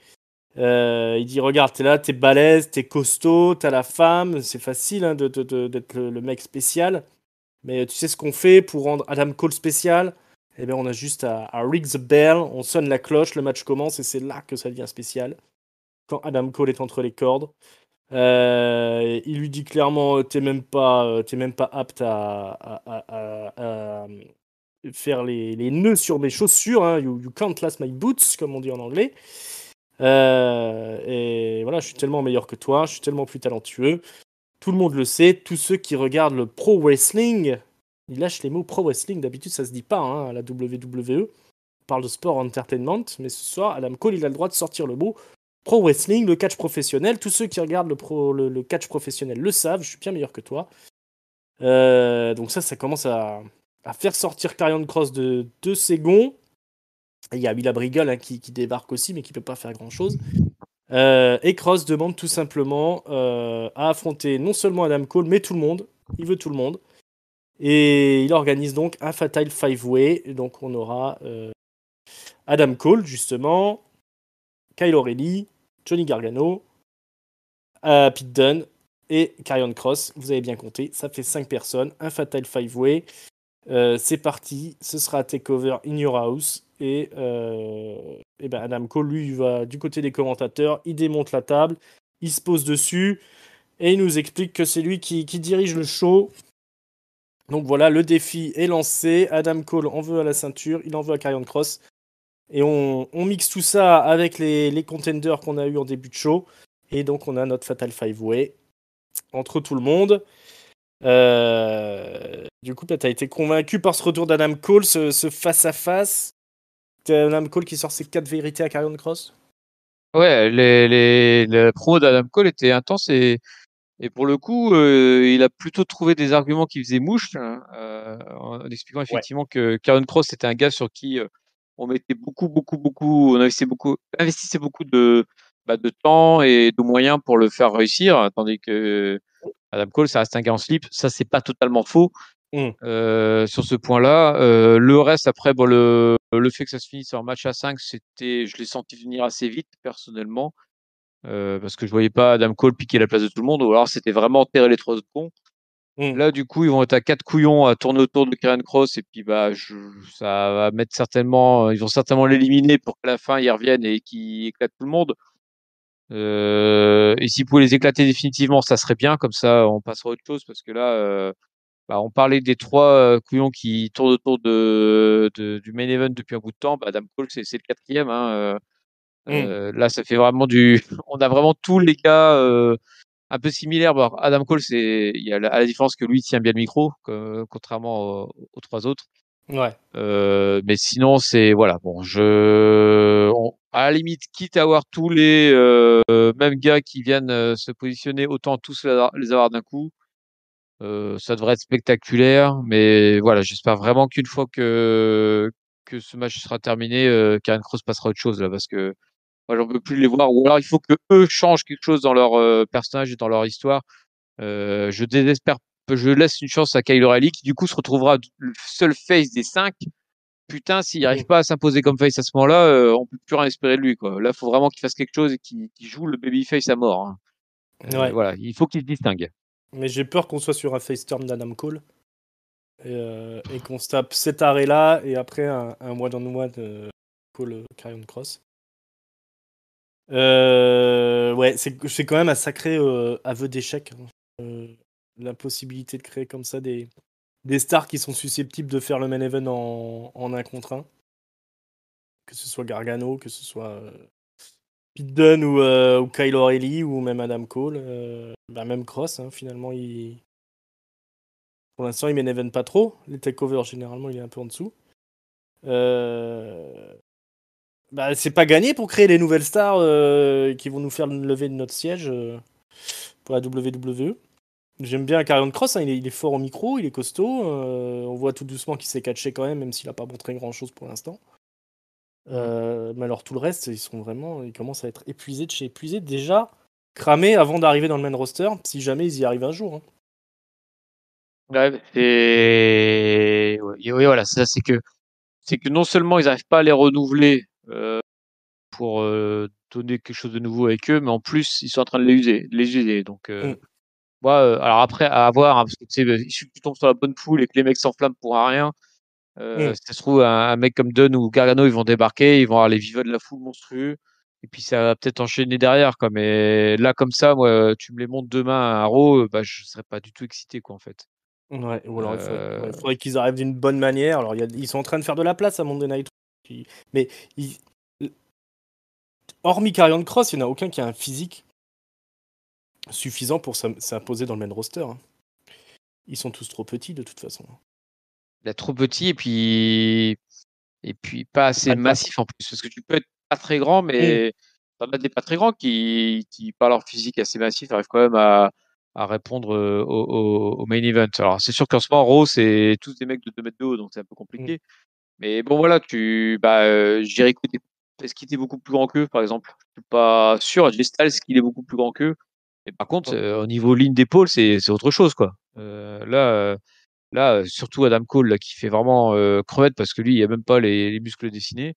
Il dit regarde, t'es là, t'es balèze, t'es costaud, t'as la femme, c'est facile hein, d'être le mec spécial. Mais tu sais ce qu'on fait pour rendre Adam Cole spécial? Et bien on a juste à ring the bell, on sonne la cloche, le match commence et c'est là que ça devient spécial. Quand Adam Cole est entre les cordes. Il lui dit clairement t'es même pas apte à faire les nœuds sur mes chaussures, hein. You can't lace my boots, comme on dit en anglais. Et voilà, je suis tellement meilleur que toi, je suis tellement plus talentueux. Tout le monde le sait, tous ceux qui regardent le pro wrestling, ils lâchent les mots pro wrestling, d'habitude ça se dit pas, hein, à la WWE. On parle de sport entertainment, mais ce soir, Adam Cole, il a le droit de sortir le mot pro wrestling, le catch professionnel. Tous ceux qui regardent le catch professionnel le savent, je suis bien meilleur que toi. Donc ça commence à faire sortir Karrion Kross de ses gonds. Il y a Willa Briggle, hein, qui débarque aussi, mais qui peut pas faire grand chose. Et Kross demande tout simplement à affronter non seulement Adam Cole, mais tout le monde. Il veut tout le monde. Et il organise donc un Fatal 5-Way. Donc on aura Adam Cole, justement, Kyle O'Reilly, Johnny Gargano, Pete Dunne et Karrion Kross. Vous avez bien compté, ça fait 5 personnes. Un Fatal 5-Way. C'est parti, ce sera Takeover in Your House. Et ben Adam Cole, lui, il va du côté des commentateurs, il démonte la table, il se pose dessus et il nous explique que c'est lui qui dirige le show. Donc voilà, le défi est lancé. Adam Cole en veut à la ceinture, il en veut à Karrion Kross. Et on mixe tout ça avec les contenders qu'on a eu en début de show. Et donc on a notre Fatal 5-Way entre tout le monde. Du coup, tu as été convaincu par ce retour d'Adam Cole, ce face-à-face. Adam Cole qui sort ses 4 vérités à Karrion Kross. Ouais, la promo d'Adam Cole était intense et pour le coup, il a plutôt trouvé des arguments qui faisaient mouche, hein, en expliquant Ouais. effectivement que Karrion Kross était un gars sur qui on mettait beaucoup, on investissait beaucoup de temps et de moyens pour le faire réussir, tandis que Adam Cole, ça reste un gars en slip. Ça, c'est pas totalement faux. Sur ce point-là, le reste après, bon, le fait que ça se finisse en match à 5, je l'ai senti venir assez vite personnellement, parce que je voyais pas Adam Cole piquer la place de tout le monde, ou alors c'était vraiment enterrer les trois autres cons. Là, du coup, ils vont être à 4 couillons à tourner autour de Karrion Kross et puis bah, ça va mettre certainement, ils vont certainement l'éliminer pour qu'à la fin ils reviennent et qu'ils éclatent tout le monde. Et s'ils pouvaient les éclater définitivement, ça serait bien, comme ça on passera à autre chose, parce que là, bah, on parlait des trois couillons qui tournent autour du main event depuis un bout de temps. Bah, Adam Cole, c'est le quatrième, hein. Là, ça fait vraiment on a vraiment tous les cas un peu similaires. Bon, Adam Cole, il y a à la différence que lui il tient bien le micro, contrairement aux trois autres. Ouais. Mais sinon, c'est voilà. Bon, à la limite, quitte à avoir tous les mêmes gars qui viennent se positionner, autant tous les avoir d'un coup. Ça devrait être spectaculaire, mais voilà, j'espère vraiment qu'une fois que ce match sera terminé, Karrion Kross passera à autre chose là, parce que moi j'en peux plus les voir. Ou alors il faut que eux changent quelque chose dans leur personnage et dans leur histoire. Je désespère, je laisse une chance à Kyle O'Reilly qui du coup se retrouvera le seul face des 5. Putain, s'il n'arrive pas à s'imposer comme face à ce moment-là, on peut plus rien espérer de lui, quoi. Là, il faut vraiment qu'il fasse quelque chose et qu'il joue le babyface à mort, hein. Ouais. Voilà, il faut qu'il se distingue. Mais j'ai peur qu'on soit sur un face turn d'Adam Cole. Et qu'on se tape cet arrêt-là et après un one-on-one Cole Karrion Kross. Ouais, c'est quand même un sacré aveu d'échec, hein. La possibilité de créer comme ça des stars qui sont susceptibles de faire le main event en 1 contre 1. Que ce soit Gargano, que ce soit Pete Dunne ou Kyle O'Reilly ou même Adam Cole. Même Kross, hein, finalement, pour l'instant, il main event pas trop. Les takeovers, généralement, il est un peu en dessous. C'est pas gagné pour créer les nouvelles stars qui vont nous faire lever de notre siège pour la WWE. J'aime bien Karrion Kross, hein, il est fort au micro, il est costaud. On voit tout doucement qu'il s'est catché quand même s'il a pas montré grand chose pour l'instant. Mais alors tout le reste, ils commencent à être épuisés de chez épuisés, déjà cramés avant d'arriver dans le main roster, si jamais ils y arrivent un jour, hein. Ouais, oui, voilà, c'est que non seulement ils n'arrivent pas à les renouveler pour donner quelque chose de nouveau avec eux, mais en plus ils sont en train de les user. Donc alors après à avoir, hein, parce que tu sais, il suffit que tu tombes sur la bonne poule et que les mecs s'enflamment pour un rien. Si ça se trouve, un mec comme Dunn ou Gargano, ils vont débarquer, ils vont avoir les vivas de la foule monstrueux. Et puis ça va peut-être enchaîner derrière, quoi. Mais là, comme ça, moi, tu me les montres demain à Raw, bah, je serais pas du tout excité, quoi, en fait. Ouais, ou alors Euh, il faudrait qu'ils arrivent d'une bonne manière. Alors, ils sont en train de faire de la place à Monday Night Raw. Mais ils- hormis Karrion Cross, il n'y en a aucun qui a un physique suffisant pour s'imposer dans le main roster. Hein. Ils sont tous trop petits de toute façon. il est trop petit et puis pas assez Pas de batte. massif en plus. Parce que tu peux être pas très grand, mais t'en as des pas très grands qui par leur physique assez massif, arrivent quand même à répondre au main event. Alors c'est sûr qu'en ce moment, Raw, c'est tous des mecs de 2 mètres de haut, donc c'est un peu Mm. compliqué. Mais bon, voilà, Jericho, est-ce qu'il était beaucoup plus grand qu'eux, par exemple? Je suis pas sûr. AJ Styles, est-ce qu'il est beaucoup plus grand qu'eux? Mais par contre, Ouais. au niveau ligne d'épaule, c'est autre chose, quoi. Là, surtout Adam Cole, là, qui fait vraiment crevette parce que lui, il a même pas les muscles dessinés.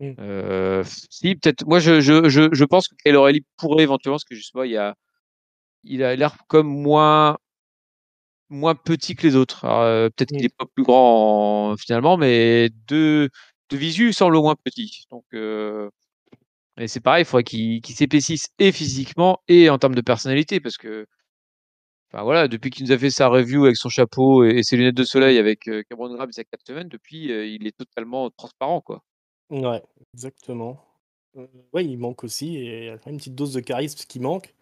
Mm. Si, peut-être. Moi, je pense que Kyle O'Reilly pourrait éventuellement, parce que je sais pas, il a l'air comme moins petit que les autres. Alors, peut-être qu'il Mm. est pas plus grand finalement, mais de visu, il semble moins petit. Donc, et c'est pareil, il faudrait qu'il s'épaississe et physiquement et en termes de personnalité, parce que, enfin voilà, depuis qu'il nous a fait sa review avec son chapeau et ses lunettes de soleil avec Cameron Grimes il y a 4 semaines, depuis, il est totalement transparent, quoi. Ouais, exactement. Ouais, il manque aussi, et il y a quand même une petite dose de charisme qui manque.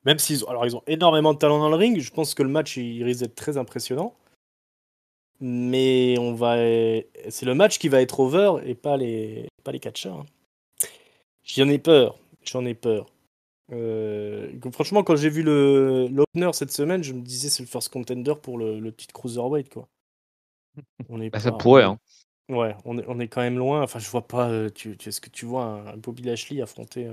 Même ils ont énormément de talent dans le ring, je pense que le match il risque d'être très impressionnant. Mais c'est le match qui va être over et pas les catcheurs. Hein. J'en ai peur, j'en ai peur. Franchement, quand j'ai vu l'opener cette semaine, je me disais c'est le first contender pour le titre cruiserweight quoi. On est Bah, ça pas, pourrait, hein. ouais, on est quand même loin. Enfin, je vois pas. Est-ce que tu vois un Bobby Lashley affronter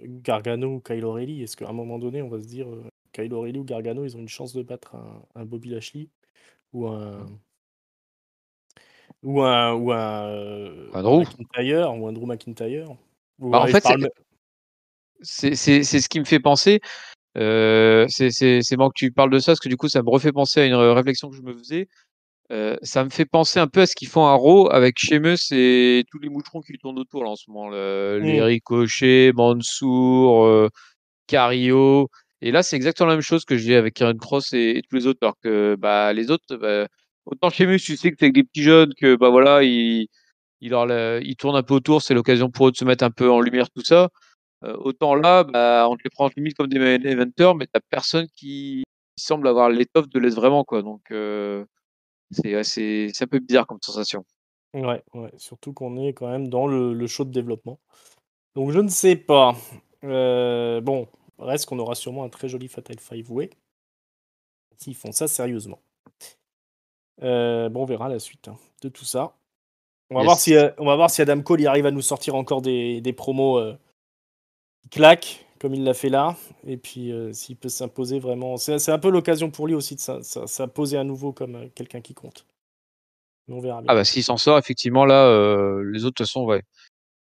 Gargano ou Kyle O'Reilly? Est-ce qu'à un moment donné, on va se dire Kyle O'Reilly ou Gargano, ils ont une chance de battre un Bobby Lashley ou un Andrew. McIntyre ou un Drew McIntyre? Ou Bah, en ouais, je fait, parle même. c'est ce qui me fait penser. C'est marrant que tu parles de ça, parce que du coup, ça me refait penser à une réflexion que je me faisais. Ça me fait penser un peu à ce qu'ils font à Raw avec Sheamus et tous les moucherons qui tournent autour là, en ce moment. Les Hmm, Ricochet, Mansour, Cario. Et là, c'est exactement la même chose que j'ai avec Karen Cross et tous les autres. Alors que bah, les autres, bah, autant Sheamus, tu sais que c'est avec des petits jeunes que bah voilà, ils tournent un peu autour, c'est l'occasion pour eux de se mettre un peu en lumière, tout ça. Autant là, bah, on te les prend limite comme des main eventers, mais t'as personne qui semble avoir l'étoffe de l'être vraiment, quoi. Donc, c'est un peu bizarre comme sensation. ouais, ouais. Surtout qu'on est quand même dans le show de développement. Donc je ne sais pas. Bon, reste qu'on aura sûrement un très joli Fatal 5-Way s'ils font ça sérieusement. Bon, on verra la suite hein, de tout ça. Yes. On va voir si Adam Cole y arrive à nous sortir encore des promos qui claquent, comme il l'a fait là. Et puis s'il peut s'imposer vraiment. C'est un peu l'occasion pour lui aussi de s'imposer à nouveau comme quelqu'un qui compte. Mais on verra Ah bien. bah s'il s'en sort, effectivement, là, les autres, de toute façon, ouais.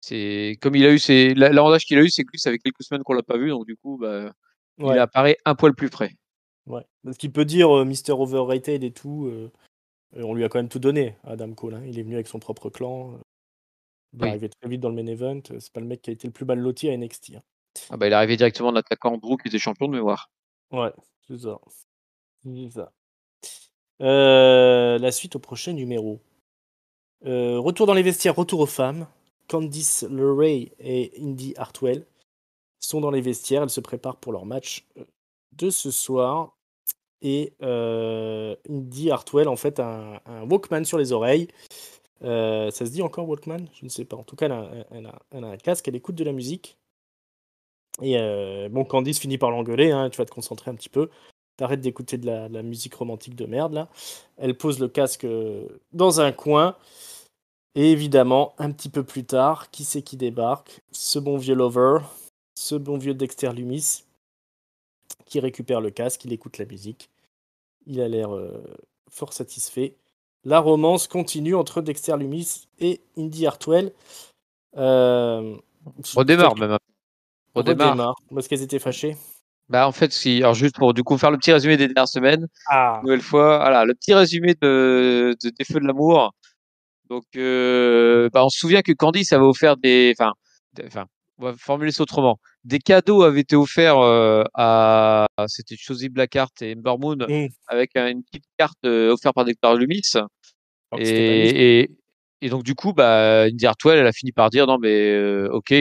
C'est comme il a eu l'avantage qu'il a eu, c'est que lui, ça fait quelques semaines qu'on l'a pas vu, donc du coup, bah, il Ouais, apparaît un poil plus frais. ouais. Parce qu'il peut dire Mister Overrated et tout. On lui a quand même tout donné, à Adam Cole. Hein. Il est venu avec son propre clan. Il est Oui. arrivé très vite dans le main event. C'est pas le mec qui a été le plus mal loti à NXT. Hein. Ah bah, il est arrivé directement en attaquant Drew qui était champion de mémoire. Ouais, c'est ça. C'est ça. La suite au prochain numéro. Retour dans les vestiaires, retour aux femmes. Candice LeRae et Indy Hartwell sont dans les vestiaires. Elles se préparent pour leur match de ce soir. Et Indy Hartwell, en fait, un Walkman sur les oreilles. Ça se dit encore Walkman? Je ne sais pas. En tout cas, elle a un casque, elle écoute de la musique. Et bon, Candice finit par l'engueuler, hein, tu vas te concentrer un petit peu. T'arrêtes d'écouter de la musique romantique de merde, là. Elle pose le casque dans un coin. Et évidemment, un petit peu plus tard, qui c'est qui débarque? Ce bon vieux Lover, ce bon vieux Dexter Lumis, qui récupère le casque, il écoute la musique. Il a l'air fort satisfait. La romance continue entre Dexter Lumis et Indy Hartwell. Euh, Redémarre même, hein. Redémarre. Redémarre, parce qu'elles étaient fâchées. Bah, en fait, alors juste pour du coup faire le petit résumé des dernières semaines, Ah. nouvelle fois, voilà, le petit résumé des Feux de l'amour. Donc, bah, on se souvient que Candice avait offert enfin, on va formuler ça autrement. Des cadeaux avaient été offerts c'était Josie Blackheart et Ember Moon avec une petite carte offerte par Dexter Lumis. Alors que c'était pas lui. Et, et, et donc, du coup, bah, Indy Hartwell, elle a fini par dire non, mais ok,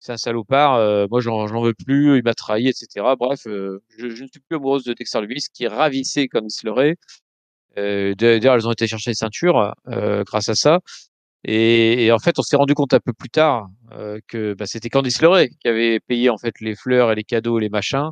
c'est un salopard, moi j'en veux plus, il m'a trahi, etc. Bref, je ne suis plus amoureuse de Dexter Lumis, qui ravissait Candice LeRae. D'ailleurs, elles ont été chercher les ceintures grâce à ça. Et en fait, on s'est rendu compte un peu plus tard que bah, c'était Candice LeRae qui avait payé en fait les fleurs et les cadeaux, les machins.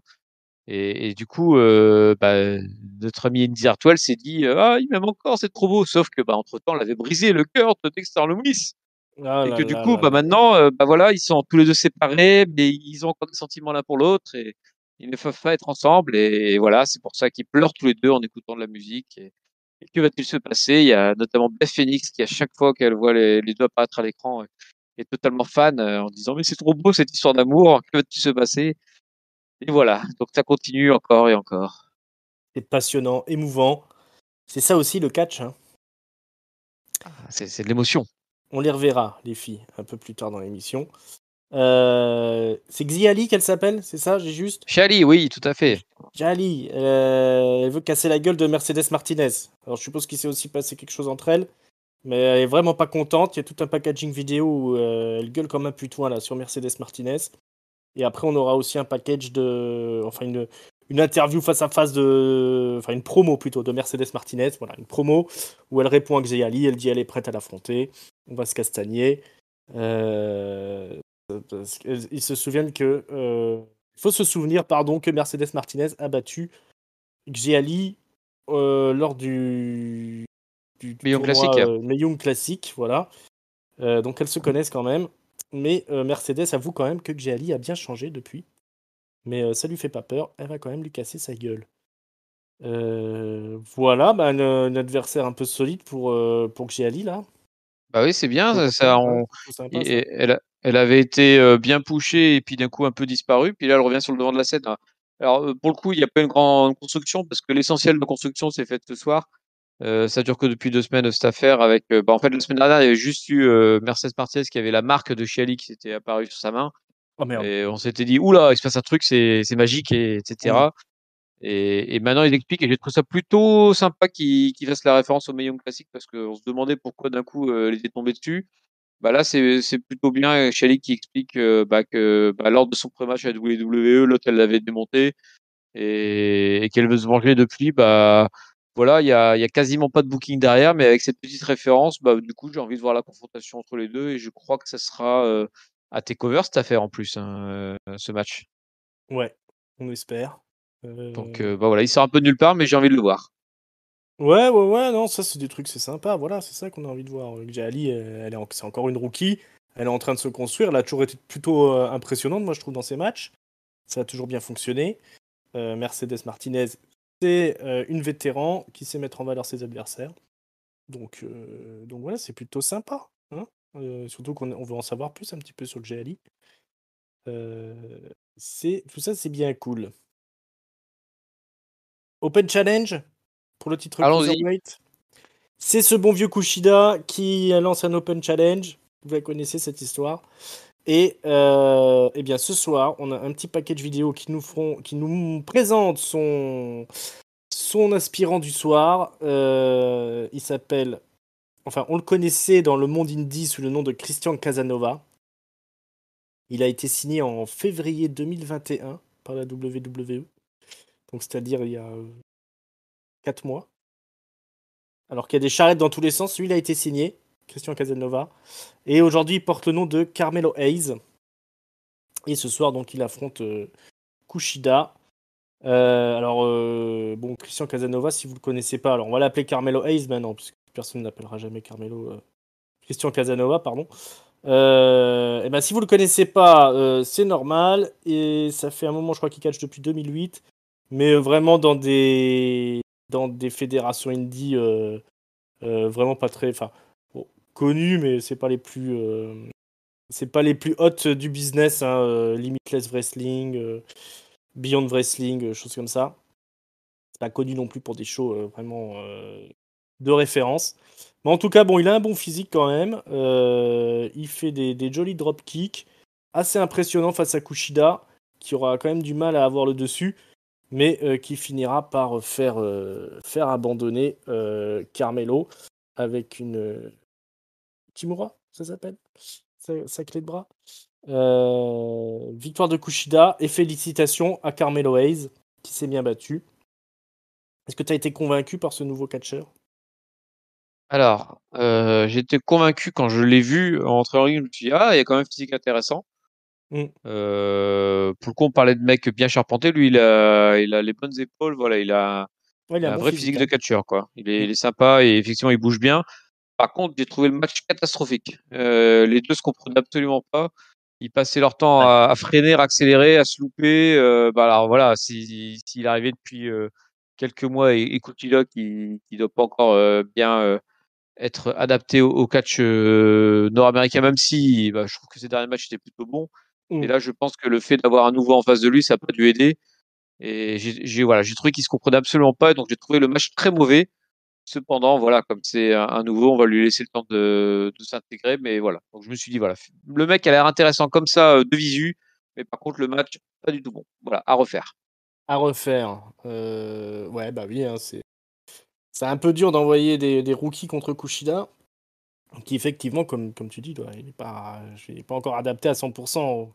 Et du coup, bah, notre ami Indy Hartwell s'est dit ah, il m'aime encore, c'est trop beau. Sauf que bah, entre-temps, elle avait brisé le cœur de Dexter Lumis. Ah Et là que du là coup, là bah là là. maintenant, bah voilà, ils sont tous les deux séparés, mais ils ont encore des sentiments l'un pour l'autre et ils ne peuvent pas être ensemble. Et voilà, c'est pour ça qu'ils pleurent tous les deux en écoutant de la musique. Et que va-t-il se passer? Il y a notamment Beth Phoenix qui, à chaque fois qu'elle voit les deux apparaître à l'écran, est totalement fan en disant mais c'est trop beau cette histoire d'amour, que va-t-il se passer? Et voilà, donc ça continue encore et encore. C'est passionnant, émouvant. C'est ça aussi le catch, hein. C'est de l'émotion. On les reverra, les filles, un peu plus tard dans l'émission. C'est Xiali qu'elle s'appelle, c'est ça, j'ai juste? Chali, oui, tout à fait. Xiali, elle veut casser la gueule de Mercedes Martinez. Alors je suppose qu'il s'est aussi passé quelque chose entre elles, mais elle est vraiment pas contente. Il y a tout un packaging vidéo où elle gueule comme un putois là sur Mercedes Martinez. Et après on aura aussi un package de, enfin une interview face à face de, enfin une promo plutôt de Mercedes Martinez. Voilà, une promo où elle répond à Xiali, elle dit elle est prête à l'affronter. On va se castagner. Euh, Ils se souviennent que. Il faut se souvenir, pardon, que Mercedes Martinez a battu Xiali lors du Million classique. tournoi Young Classic. Voilà. Donc elles se connaissent quand même. Mais Mercedes avoue quand même que Xiali a bien changé depuis. Mais ça lui fait pas peur. Elle va quand même lui casser sa gueule. Voilà, bah, un adversaire un peu solide pour Xiali là. Bah oui, c'est bien. C'est Ça, plutôt sympa ça. elle avait été bien poussée et puis d'un coup un peu disparue. Puis là, elle revient sur le devant de la scène, hein. Alors, pour le coup, il n'y a pas une grande construction parce que l'essentiel de la construction s'est fait ce soir. Ça dure que depuis 2 semaines cette affaire avec. Bah, en fait, la semaine dernière, il y avait juste eu Mercedes Martinez qui avait la marque de Chiali qui s'était apparue sur sa main. Oh merde. Et on s'était dit, oula, il se passe un truc, c'est magique, Mm. etc. Et maintenant, il explique, et j'ai trouvé ça plutôt sympa qu'il fasse la référence au Million Classique parce qu'on se demandait pourquoi d'un coup elle était tombée dessus. Bah là, c'est plutôt bien Shelley qui explique bah, que bah, lors de son pré-match à la WWE, l'autre elle l'avait démonté et qu'elle veut se venger depuis. Bah voilà, il y a quasiment pas de booking derrière, mais avec cette petite référence, bah du coup j'ai envie de voir la confrontation entre les deux et je crois que ça sera à Takeover cette affaire en plus, hein, ce match. Ouais, on espère. Donc bah voilà, il sort un peu de nulle part, mais j'ai envie de le voir. Ouais, ouais, ouais, non, ça c'est des trucs, c'est sympa, voilà, c'est ça qu'on a envie de voir. Jali, c'est encore une rookie, elle est en train de se construire, elle a toujours été plutôt impressionnante, moi je trouve, dans ses matchs. Ça a toujours bien fonctionné. Mercedes Martinez, c'est une vétéran qui sait mettre en valeur ses adversaires. Donc voilà, c'est plutôt sympa, hein. Surtout qu'on veut en savoir plus un petit peu sur le GLI. Tout ça, c'est bien cool. Open Challenge pour le titre Allons-y. Cruiserweight. C'est ce bon vieux Kushida qui lance un Open Challenge. Vous la connaissez cette histoire. Et eh bien ce soir, on a un petit package vidéo qui nous présente son aspirant du soir. Il s'appelle, enfin on le connaissait dans le monde indie sous le nom de Christian Casanova. Il a été signé en février 2021 par la WWE. Donc c'est-à-dire il y a 4 mois. Alors qu'il y a des charrettes dans tous les sens, lui il a été signé, Christian Casanova. Et aujourd'hui il porte le nom de Carmelo Hayes. Et ce soir donc il affronte Kushida. Bon, Christian Casanova, si vous le connaissez pas, alors on va l'appeler Carmelo Hayes maintenant, puisque personne ne l'appellera jamais Carmelo. Christian Casanova, pardon. Et ben, si vous le connaissez pas, c'est normal. Et ça fait un moment, je crois qu'il catch depuis 2008. Mais vraiment dans des fédérations indie vraiment pas très. Enfin, bon, connues, mais c'est pas les plus hautes du business, hein, Limitless Wrestling. Beyond Wrestling, choses comme ça. C'est pas connu non plus pour des shows vraiment de référence. Mais en tout cas, bon, il a un bon physique quand même. Il fait des jolis drop kicks, assez impressionnants face à Kushida, qui aura quand même du mal à avoir le dessus, mais qui finira par faire abandonner Carmelo avec une Kimura, ça s'appelle sa clé de bras. Victoire de Kushida et félicitations à Carmelo Hayes qui s'est bien battu. Est-ce que tu as été convaincu par ce nouveau catcheur? Alors, j'étais convaincu quand je l'ai vu entrer en ring, je me suis dit: «Ah, il y a quand même un physique intéressant». Mm. Pour le coup, on parlait de mec bien charpenté. Lui, il a les bonnes épaules, voilà, il a Ouais, il a un un bon vrai physique, physique de hein. catcheur, quoi. Il est Mm. il est sympa et effectivement, il bouge bien. Par contre, j'ai trouvé le match catastrophique. Les 2 se comprenaient absolument pas. Ils passaient leur temps Ouais. à freiner, à accélérer, à se louper. Bah, alors voilà, s'il arrivait depuis, quelques mois et continue là, qui doit pas encore, bien, être adapté au catch, nord-américain, même si, bah, je trouve que ses derniers matchs étaient plutôt bons. Et Mm. là, je pense que le fait d'avoir un nouveau en face de lui, ça a pas dû aider et j'ai trouvé qu'ils se comprenaient absolument pas, donc j'ai trouvé le match très mauvais. Cependant, voilà, comme c'est un nouveau, on va lui laisser le temps de s'intégrer, mais voilà. Donc je me suis dit, voilà, le mec a l'air intéressant comme ça, de visu, mais par contre le match, pas du tout bon. Voilà, à refaire. À refaire. Ouais, bah oui, hein, c'est un peu dur d'envoyer des rookies contre Kushida, qui effectivement, comme tu dis, il est pas encore adapté à 100%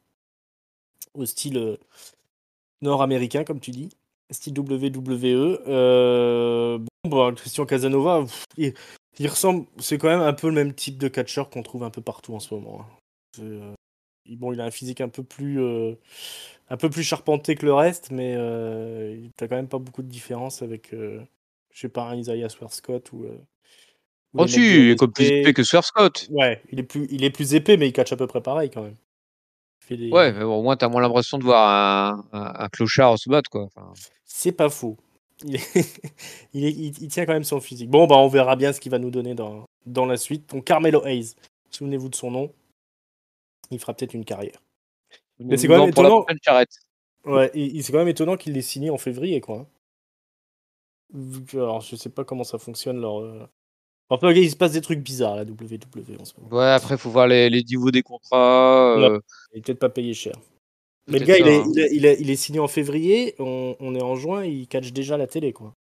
au style nord-américain, comme tu dis, style WWE. Bon, bah, Christian Casanova, il ressemble, c'est quand même un peu le même type de catcheur qu'on trouve un peu partout en ce moment, hein. Bon, il a un physique un peu plus charpenté que le reste, mais t'as quand même pas beaucoup de différence avec, je sais pas, un Isaiah Scott ou Oh les si, mecs du il est comme plus épais NXT. que Swerve Scott. Ouais, il est plus épais, mais il catch à peu près pareil quand même. Il fait Ouais, des... mais bon, au moins t'as moins l'impression de voir un clochard se battre, quoi. Enfin, C'est pas faux. Il, est- il tient quand même son physique. Bon, bah on verra bien ce qu'il va nous donner dans la suite. Donc Carmelo Hayes, souvenez-vous de son nom, il fera peut-être une carrière. on Mais c'est nous quand même vend pour la étonnant. prochaine charrette. Ouais, c'est quand même étonnant qu'il l'ait signé en février, quoi, hein. Alors, je sais pas comment ça fonctionne leur. Enfin, il se passe des trucs bizarres à la WWE en ce moment. Ouais, après, faut voir les niveaux des contrats, Ouais. Il est peut-être pas payé cher. Mais le peut-être gars, ça, hein. il est signé en février, on est en juin, il catch déjà la télé, quoi.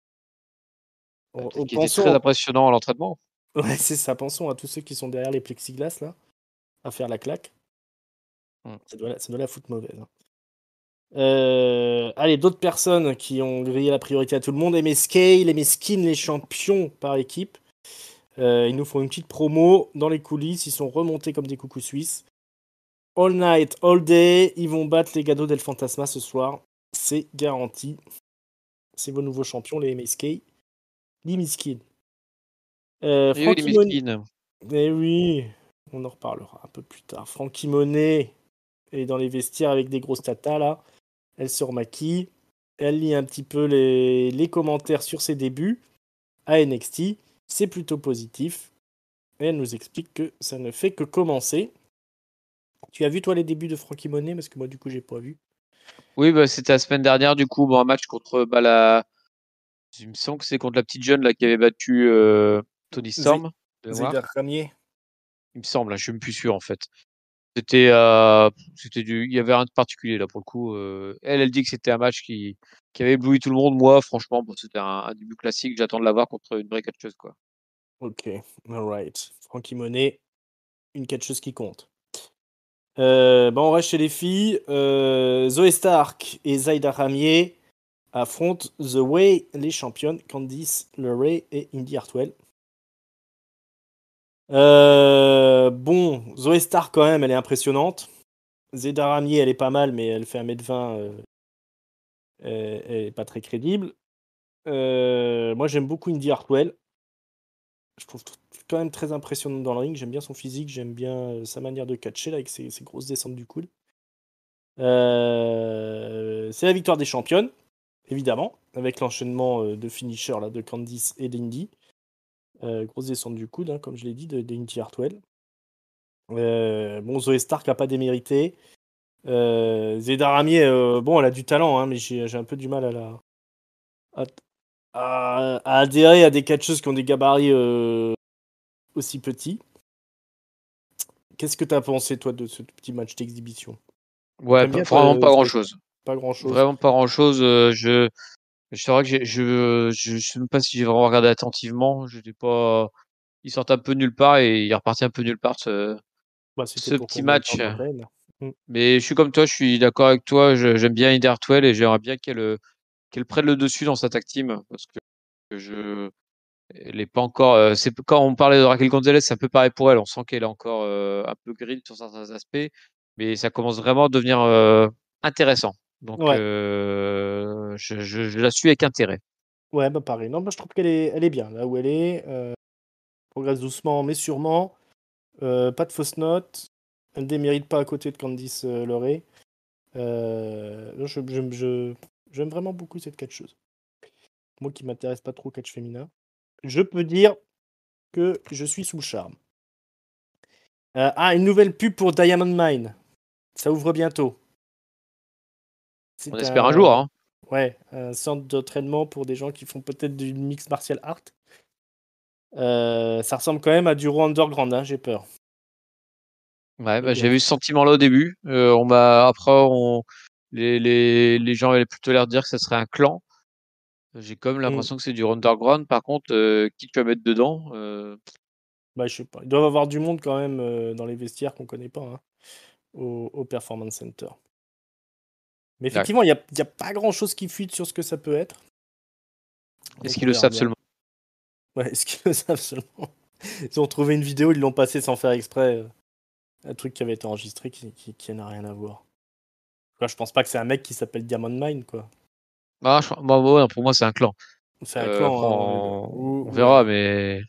Bah, peut-être qu'il était très Pensons, impressionnant à l'entraînement. ouais, c'est ça, pensons à tous ceux qui sont derrière les plexiglas, là, à faire la claque. Mmh. Ça doit la foutre mauvaise, hein. Allez, d'autres personnes qui ont grillé la priorité à tout le monde. MSK, les Meskin, les champions par équipe. Ils nous font une petite promo dans les coulisses. Ils sont remontés comme des coucous suisses. All night, all day. Ils vont battre les Gados del Fantasma ce soir. C'est garanti. C'est vos nouveaux champions, les MSK. Les Miskin. Et oui, les Frankie Monet. mesquines. Eh oui, on en reparlera un peu plus tard. Frankie Monet est dans les vestiaires avec des grosses tatas là. Elle se remaquille. Elle lit un petit peu les commentaires sur ses débuts à NXT. C'est plutôt positif. Et elle nous explique que ça ne fait que commencer. Tu as vu toi les débuts de Frankie Monet? Parce que moi du coup j'ai pas vu. Oui, bah, c'était la semaine dernière, du coup, bon, un match contre, bah, il me semble que c'est contre la petite jeune là qui avait battu Tony Storm de Zayda mémoire. Ramier. Il me semble, hein, je suis même plus sûr en fait. Il y avait rien de particulier là pour le coup. Elle dit que c'était un match qui avait ébloui tout le monde. Moi, franchement, bon, c'était un début classique. J'attends de la voir contre une vraie catcheuse, quoi. Ok, alright. Frankie Monet, une catcheuse qui compte. On reste chez les filles. Zoé Stark et Zayda Ramier affrontent The Way, les championnes, Candice LeRae et Indy Hartwell. Bon, Zoé Stark quand même, elle est impressionnante. Zayda Ramier, elle est pas mal, mais elle fait 1m20, elle est pas très crédible. Moi, j'aime beaucoup Indy Hartwell. Je trouve quand même très impressionnante dans le ring. J'aime bien son physique, j'aime bien sa manière de catcher là, avec ses grosses descentes du coude. C'est la victoire des championnes, évidemment, avec l'enchaînement de finisher là, de Candice et d'Indy. Grosse descente du coude, hein, comme je l'ai dit, d'Indy Hartwell. Bon, Zoé Stark n'a pas démérité. Zeda Ramier, bon, elle a du talent, hein, mais j'ai un peu du mal à, à adhérer à des catcheuses qui ont des gabarits aussi petits. Qu'est-ce que tu as pensé, toi, de ce petit match d'exhibition? Ouais, T'aimes bien, toi, vraiment pas grand-chose. pas grand-chose. Vraiment pas grand-chose. C'est vrai que je sais même pas si j'ai vraiment regardé attentivement. Je n'ai pas. Ils sortent un peu nulle part et il est reparti un peu nulle part Bah, c'était ce pour petit combien de temps match. d'antenne? Mm. Mais je suis comme toi, je suis d'accord avec toi. J'aime bien Ida Hartwell et j'aimerais bien qu'elle prenne le dessus dans sa tag team parce que je elle est pas encore. C'est quand on parlait de Raquel Gonzalez, c'est un peu pareil pour elle. On sent qu'elle est encore un peu green sur certains aspects, mais ça commence vraiment à devenir intéressant. Donc Ouais, je la suis avec intérêt. ouais, bah pareil. Non, bah, je trouve elle est bien là où elle est. Progresse doucement, mais sûrement. Pas de fausses notes. Elle ne démérite pas à côté de Candice LeRae. Non, j'aime vraiment beaucoup cette catcheuse. Moi qui m'intéresse pas trop au catch féminin. Je peux dire que je suis sous le charme. Une nouvelle pub pour Diamond Mine. Ça ouvre bientôt. On C'est espère un jour, hein. un centre d'entraînement pour des gens qui font peut-être du mix martial art. Ça ressemble quand même à du Raw Underground, hein, j'ai peur. Ouais, Mais bah, bon. j'ai vu ce sentiment-là au début. Les gens avaient plutôt l'air de dire que ça serait un clan. J'ai quand même Mm. l'impression que c'est du underground. Par contre, qui tu vas mettre dedans? Bah, je sais pas. Ils doivent avoir du monde quand même dans les vestiaires qu'on connaît pas, hein, au Performance Center. Mais Ouais. effectivement, y a pas grand-chose qui fuite sur ce que ça peut être. Est-ce Donc qu'ils on le verra savent bien. seulement? Ouais, est-ce qu'ils le savent seulement? Ils ont trouvé une vidéo, ils l'ont passée sans faire exprès. Un truc qui avait été enregistré qui n'a rien à voir. Quoi, je pense pas que c'est un mec qui s'appelle Diamond Mine, quoi. Bah, ouais, pour moi, c'est un clan. C'est un clan, Après, hein, on ou un... verra, mais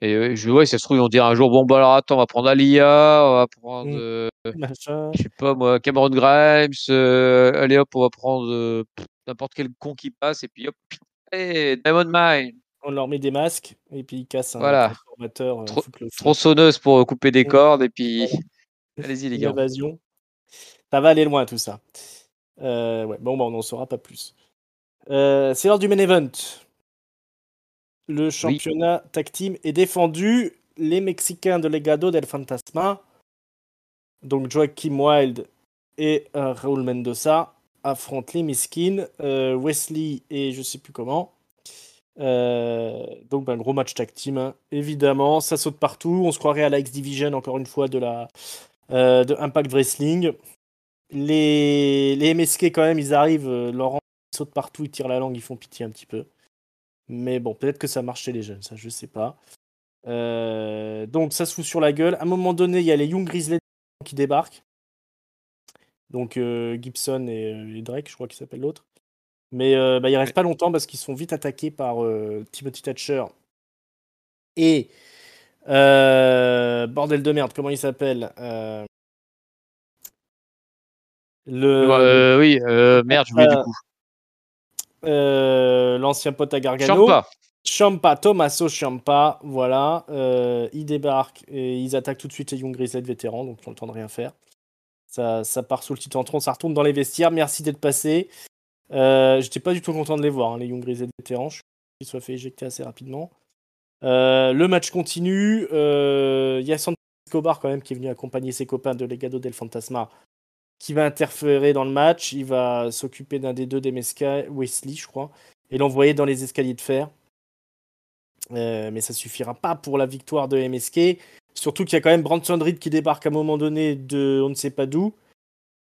ouais, si ça se trouve, ils vont dire un jour, bon, bah alors attends, on va prendre Alia, on va prendre, Mm. Machin. je sais pas moi, Cameron Grimes, allez hop, on va prendre n'importe quel con qui passe, et puis hop, hey, Diamond Mine, On leur met des masques et puis ils cassent un voilà, transformateur, ils Tro- foutent le feu. tronçonneuse pour couper des Mm. cordes, et puis Voilà. allez-y les Une gars. invasion. Ça va aller loin tout ça. Ouais, bon, bah, on n'en saura pas plus. C'est l'heure du main event. Le Oui, championnat tag team est défendu. Les Mexicains de Legado del Fantasma, donc Joaquim Wild et Raúl Mendoza, affrontent les Miskin, Wesley et je sais plus comment. Donc, un gros match tag team, hein. Évidemment, ça saute partout. On se croirait à la X-Division, encore une fois, de Impact Wrestling. Les MSK, quand même, ils arrivent. Laurent saute partout, ils tirent la langue, ils font pitié un petit peu. Mais bon, peut-être que ça marche chez les jeunes, ça, je sais pas. Donc, ça se fout sur la gueule. À un moment donné, il y a les Young Grizzly qui débarquent. Donc, Gibson et Drake, je crois qu'il s'appelle l'autre. Mais bah, ils restent pas longtemps parce qu'ils sont vite attaqués par Timothy Thatcher et bordel de merde, comment il s'appelle le oui, merde, j'ai oublié du coup. l'ancien pote à Gargano. Champa, Ciampa, Tommaso Ciampa, voilà. Ils débarquent et ils attaquent tout de suite les Young Grizzly vétérans, donc ils ont le temps de rien faire. Ça part sous le titre entrant, ça retourne dans les vestiaires. Merci d'être passé. J'étais pas du tout content de les voir, hein, les Young Grizzly vétérans. Je suis qu'ils soient fait éjecter assez rapidement. Le match continue. Il y a Santos Escobar quand même qui est venu accompagner ses copains de Legado del Fantasma qui va interférer dans le match. Il va s'occuper d'un des deux des MSK, Wesley, je crois, et l'envoyer dans les escaliers de fer. Mais ça suffira pas pour la victoire de MSK. Surtout qu'il y a quand même Branson Reed qui débarque à un moment donné de on ne sait pas d'où.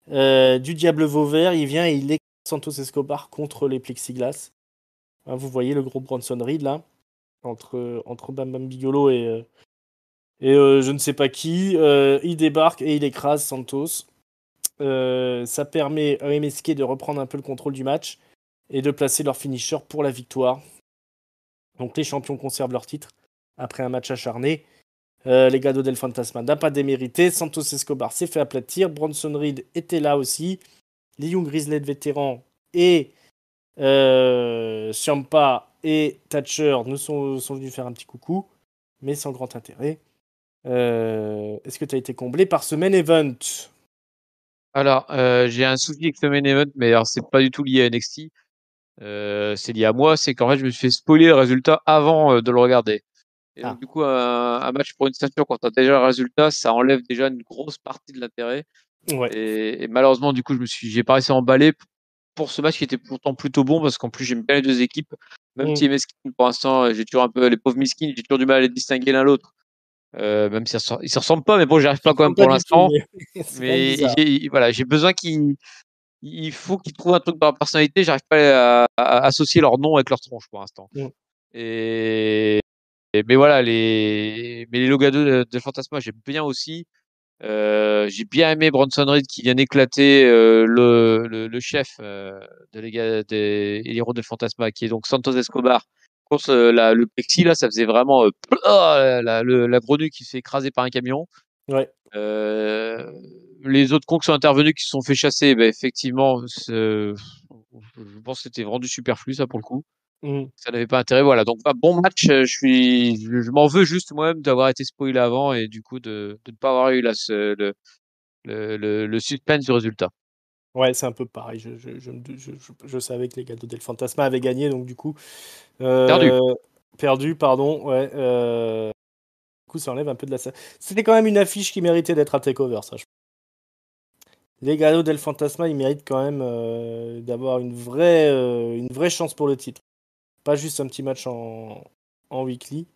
Du Diable Vauvert, il vient et il écrase Santos Escobar contre les plexiglas. Hein, vous voyez le gros Branson Reed là, entre Bam Bam Bigelow et je ne sais pas qui. Il débarque et il écrase Santos. Ça permet à MSK de reprendre un peu le contrôle du match et de placer leur finisher pour la victoire. Donc les champions conservent leur titre après un match acharné. Les Gado del Fantasma n'a pas démérité. Santos Escobar s'est fait aplatir. Bronson Reed était là aussi. Les Young Grizzly vétérans et Ciampa et Thatcher sont venus faire un petit coucou, mais sans grand intérêt. Est-ce que tu as été comblé par ce main event? Alors, j'ai un souci avec ce main event, mais alors c'est pas du tout lié à NXT. C'est lié à moi, c'est qu'en fait, je me suis fait spoiler le résultat avant de le regarder. Et donc, Ah, du coup, un match pour une ceinture, quand tu as déjà le résultat, ça enlève déjà une grosse partie de l'intérêt. ouais. Et malheureusement, du coup, j'ai pas réussi à emballer pour ce match qui était pourtant plutôt bon, parce qu'en plus, j'aime bien les deux équipes. Même Mm. si Meskin, pour l'instant, j'ai toujours un peu les pauvres Meskin, j'ai toujours du mal à les distinguer l'un l'autre. Même si ils se ressemblent pas, mais bon, j'y arrive Je pas ne quand sens même pas pour du tout, l'instant. mais c'est quand même Mais bizarre. voilà, j'ai besoin il faut qu'ils trouvent un truc dans leur personnalité. J'arrive pas à associer leur nom avec leur tronche pour l'instant. Mm. Et, mais voilà, mais les Logado de Fantasma, j'aime bien aussi. J'ai bien aimé Bronson Reed qui vient éclater le chef des héros de Fantasma, qui est donc Santos Escobar. Contre le Plexi, là, ça faisait vraiment la grenouille qui se fait écraser par un camion. Ouais. Euh, les autres cons qui sont intervenus, qui se sont fait chasser, ben, effectivement, je pense que c'était vendu superflu, ça, pour le coup. Mm. Ça n'avait pas intérêt. Voilà. Donc, un bon match. Je m'en veux juste moi-même d'avoir été spoilé avant et du coup de ne pas avoir eu là, le suspense du résultat. Ouais, c'est un peu pareil. Je savais que les Gato del Fantasma avaient gagné, donc du coup, Perdu. euh, perdu, pardon. Ouais. Du coup, ça enlève un peu de la. C'était quand même une affiche qui méritait d'être à Takeover, ça. Les Gato del Fantasma, ils méritent quand même d'avoir une vraie chance pour le titre. Pas juste un petit match en weekly.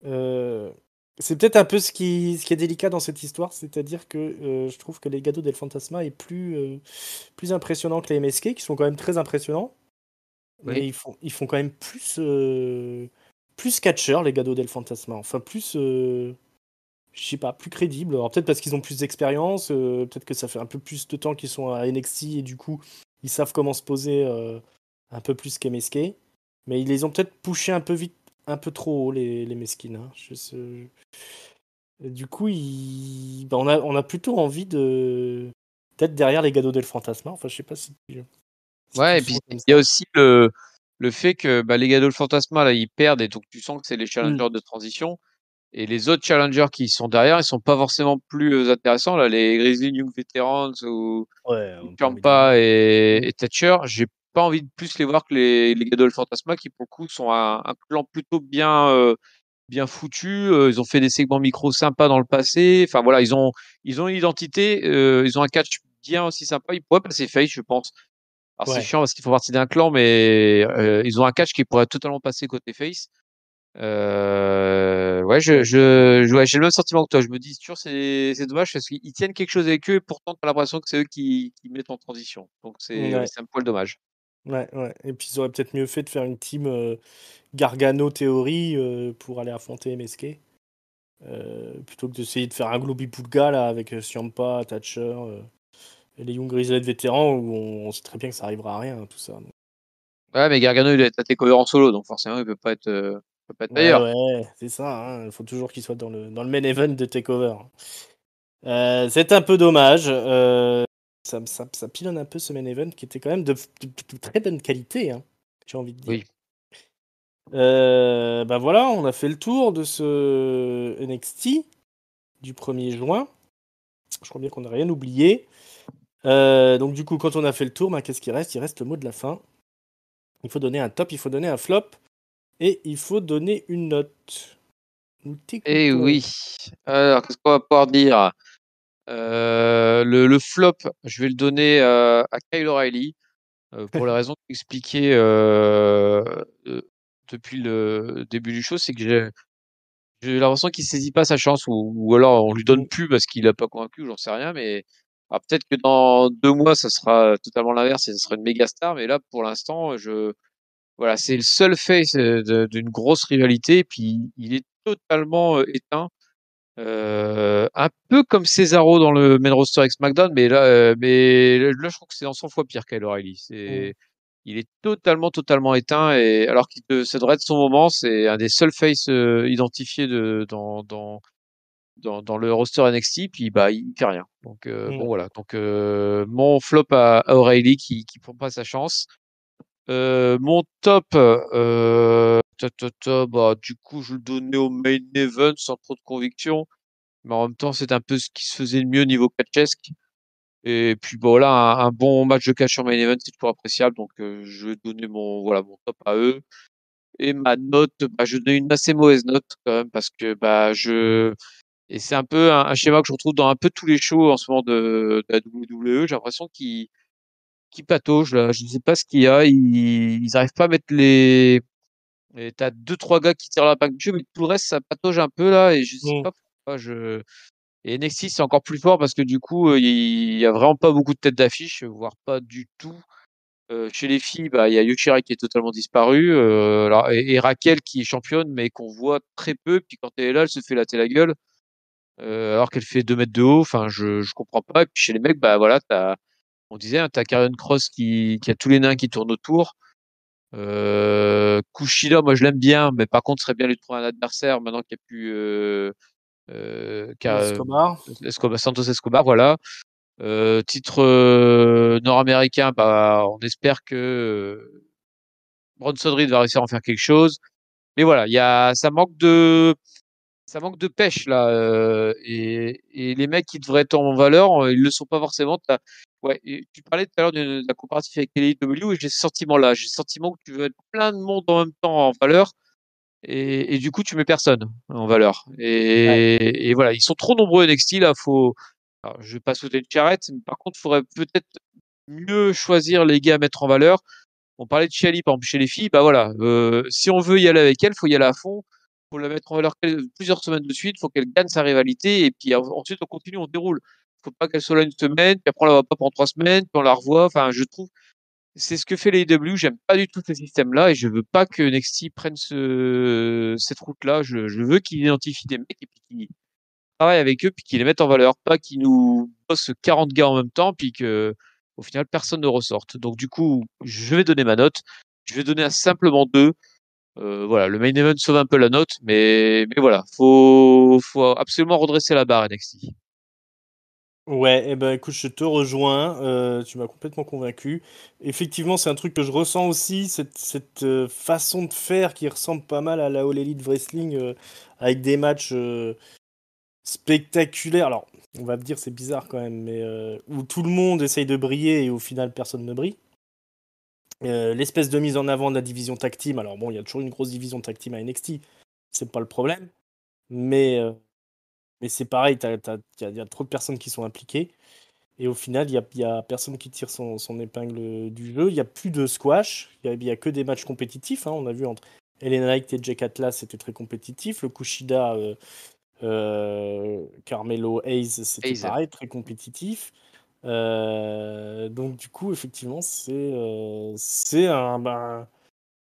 Euh, c'est peut-être un peu ce qui est délicat dans cette histoire, c'est-à-dire que je trouve que les Gato del Fantasma est plus impressionnant que les MSK, qui sont quand même très impressionnants, mais Oui. ils font quand même plus catcheur, les Gato del Fantasma. Enfin, je sais pas, plus crédible. Alors peut-être parce qu'ils ont plus d'expérience, peut-être que ça fait un peu plus de temps qu'ils sont à NXT et du coup, ils savent comment se poser un peu plus qu'MSK. Mais ils les ont peut-être poussés un peu vite, un peu trop haut, les Mesquines, hein. Du coup, on a plutôt envie d'être derrière les Gato del Fantasma. Enfin, je sais pas si tu Ouais, le et puis sens comme il y a ça. aussi le fait que bah, les Gadol Fantasma, là, ils perdent et donc tu sens que c'est les Mm. challengers de transition. Et les autres challengers qui sont derrière, ils sont pas forcément plus intéressants. Là, les Grizzly Young Veterans Ouais, ou on n'a pas envie de les voir. Ciampa Mm. et Thatcher, j'ai pas envie de plus les voir que les Gadol Fantasma qui, pour le coup, sont un clan plutôt bien foutu. Ils ont fait des segments micro sympas dans le passé. Enfin voilà, ils ont une identité, ils ont un catch bien aussi sympa. Ils pourraient passer face, je pense. Alors c'est Ouais, chiant parce qu'ils font partie d'un clan, mais ils ont un catch qui pourrait totalement passer côté face. Ouais, ouais, ouais, j'ai le même sentiment que toi. Je me dis toujours c'est dommage parce qu'ils tiennent quelque chose avec eux et pourtant t'as l'impression que c'est eux qui mettent en transition. Donc ouais, c'est un poil dommage. ouais, ouais. Et puis ils auraient peut-être mieux fait de faire une team Gargano Theory pour aller affronter MSK. Plutôt que d'essayer de faire un Globi-Pulga là avec Ciampa, Thatcher et les Young Grizzled vétérans où on sait très bien que ça arrivera à rien, hein, tout ça. Ouais, mais Gargano il a été cover en solo, donc forcément il peut pas être Ouais, meilleur. ouais, c'est ça, hein. Il faut toujours qu'il soit dans le main event de TakeOver. C'est un peu dommage. Ça pilonne un peu ce main event qui était quand même de très bonne qualité, hein, j'ai envie de dire. Oui. Ben voilà, on a fait le tour de ce NXT du 1er juin. Je crois bien qu'on n'a rien oublié. Donc du coup, quand on a fait le tour, ben, qu'est-ce qu'il reste? Il reste le mot de la fin. Il faut donner un top, il faut donner un flop et il faut donner une note. Nous Et t'écoutons. oui. Alors, qu'est-ce qu'on va pouvoir dire? Le flop, je vais le donner à Kyle O'Reilly pour les raisons expliquées euh, depuis le début du show, c'est que j'ai l'impression qu'il saisit pas sa chance ou alors on lui donne Mm, plus parce qu'il a pas convaincu, j'en sais rien, mais alors peut-être que dans 2 mois ça sera totalement l'inverse et ça sera une méga star, mais là pour l'instant voilà, c'est le seul face d'une grosse rivalité et puis il est totalement éteint. Un peu comme Cesaro dans le main roster avec SmackDown, mais là, je trouve que c'est en 100 fois pire Kyle O'Reilly. mm, Il est totalement éteint et alors ça devrait être son moment, c'est un des seuls faces identifiés dans le roster NXT, puis bah il fait rien. Donc bon mm. voilà. Donc mon flop à O'Reilly qui prend pas sa chance. Mon top, bah du coup je le donnais au main event sans trop de conviction. Mais en même temps, c'est un peu ce qui se faisait de mieux niveau catchesque. Et puis bon, voilà, un bon match de catch sur main event, c'est toujours appréciable. Donc je vais donner mon top à eux. Et ma note, je vais donner une assez mauvaise note quand même parce que et c'est un peu un schéma que je retrouve dans un peu tous les shows en ce moment de la WWE. J'ai l'impression qu'ils pataugent là. Je ne sais pas ce qu'il y a. Ils arrivent pas à mettre les. Et t'as deux trois gars qui tirent la bague du jeu, mais tout le reste ça patauge un peu là. Et je sais Mm. pas pourquoi. Et NXT c'est encore plus fort parce que du coup il y a vraiment pas beaucoup de têtes d'affiche, voire pas du tout. Chez les filles, il y a Yoshirai qui est totalement disparu, et Raquel qui est championne, mais qu'on voit très peu. Puis quand elle est là, elle se fait latter la gueule, alors qu'elle fait 2 mètres de haut. Enfin, je comprends pas. Et puis chez les mecs, voilà, on disait, hein, t'as Karrion Cross qui a tous les nains qui tournent autour. Kushida, moi je l'aime bien, mais par contre, ce serait bien lui trouver un adversaire maintenant qu'il n'y a plus Escobar. Santos Escobar, voilà. Titre nord-américain, on espère que Bronson Reed va réussir à en faire quelque chose. Mais voilà, ça manque de pêche là. Et les mecs qui devraient être en valeur, ils le sont pas forcément. Ouais, et tu parlais tout à l'heure de la comparative avec les AEW et j'ai ce sentiment-là. J'ai le sentiment que tu veux être plein de monde en même temps en valeur et du coup tu mets personne en valeur. Ouais. Et voilà, ils sont trop nombreux NXT là. Alors, je vais pas sauter une charrette, mais par contre, il faudrait peut-être mieux choisir les gars à mettre en valeur. On parlait de Chiali, par exemple, chez les filles, voilà, si on veut y aller avec elle, faut y aller à fond, faut la mettre en valeur plusieurs semaines de suite, faut qu'elle gagne sa rivalité, et puis ensuite on continue, on déroule. Faut pas qu'elle soit là une semaine, puis après on la voit pas pendant 3 semaines, puis on la revoit. Enfin, je trouve, c'est ce que fait les AEW. J'aime pas du tout ce système-là, et je veux pas que NXT prenne cette route-là. Je veux qu'ils identifient des mecs et puis qu'ils travaillent avec eux, puis qu'ils les mettent en valeur, pas qu'ils nous bossent 40 gars en même temps, puis que au final personne ne ressorte. Donc du coup, je vais donner ma note. Je vais donner à simplement 2. Voilà, le main event sauve un peu la note, mais voilà, faut absolument redresser la barre NXT. Ouais, eh ben écoute, je te rejoins, tu m'as complètement convaincu. Effectivement, c'est un truc que je ressens aussi, cette façon de faire qui ressemble pas mal à la All Elite Wrestling, avec des matchs spectaculaires. Alors, on va me dire c'est bizarre quand même, mais où tout le monde essaye de briller et au final personne ne brille. L'espèce de mise en avant de la division tag team, alors bon, il y a toujours une grosse division tag team à NXT, c'est pas le problème, mais, euh, mais c'est pareil, il y a trop de personnes qui sont impliquées. Et au final, il y a personne qui tire son épingle du jeu. Il n'y a plus de squash. Il y a que des matchs compétitifs, hein. On a vu entre Elena Knight et Jack Atlas, c'était très compétitif. Le Kushida, Carmelo Hayes, c'était Hayes. pareil, très compétitif. Donc du coup, effectivement, c'est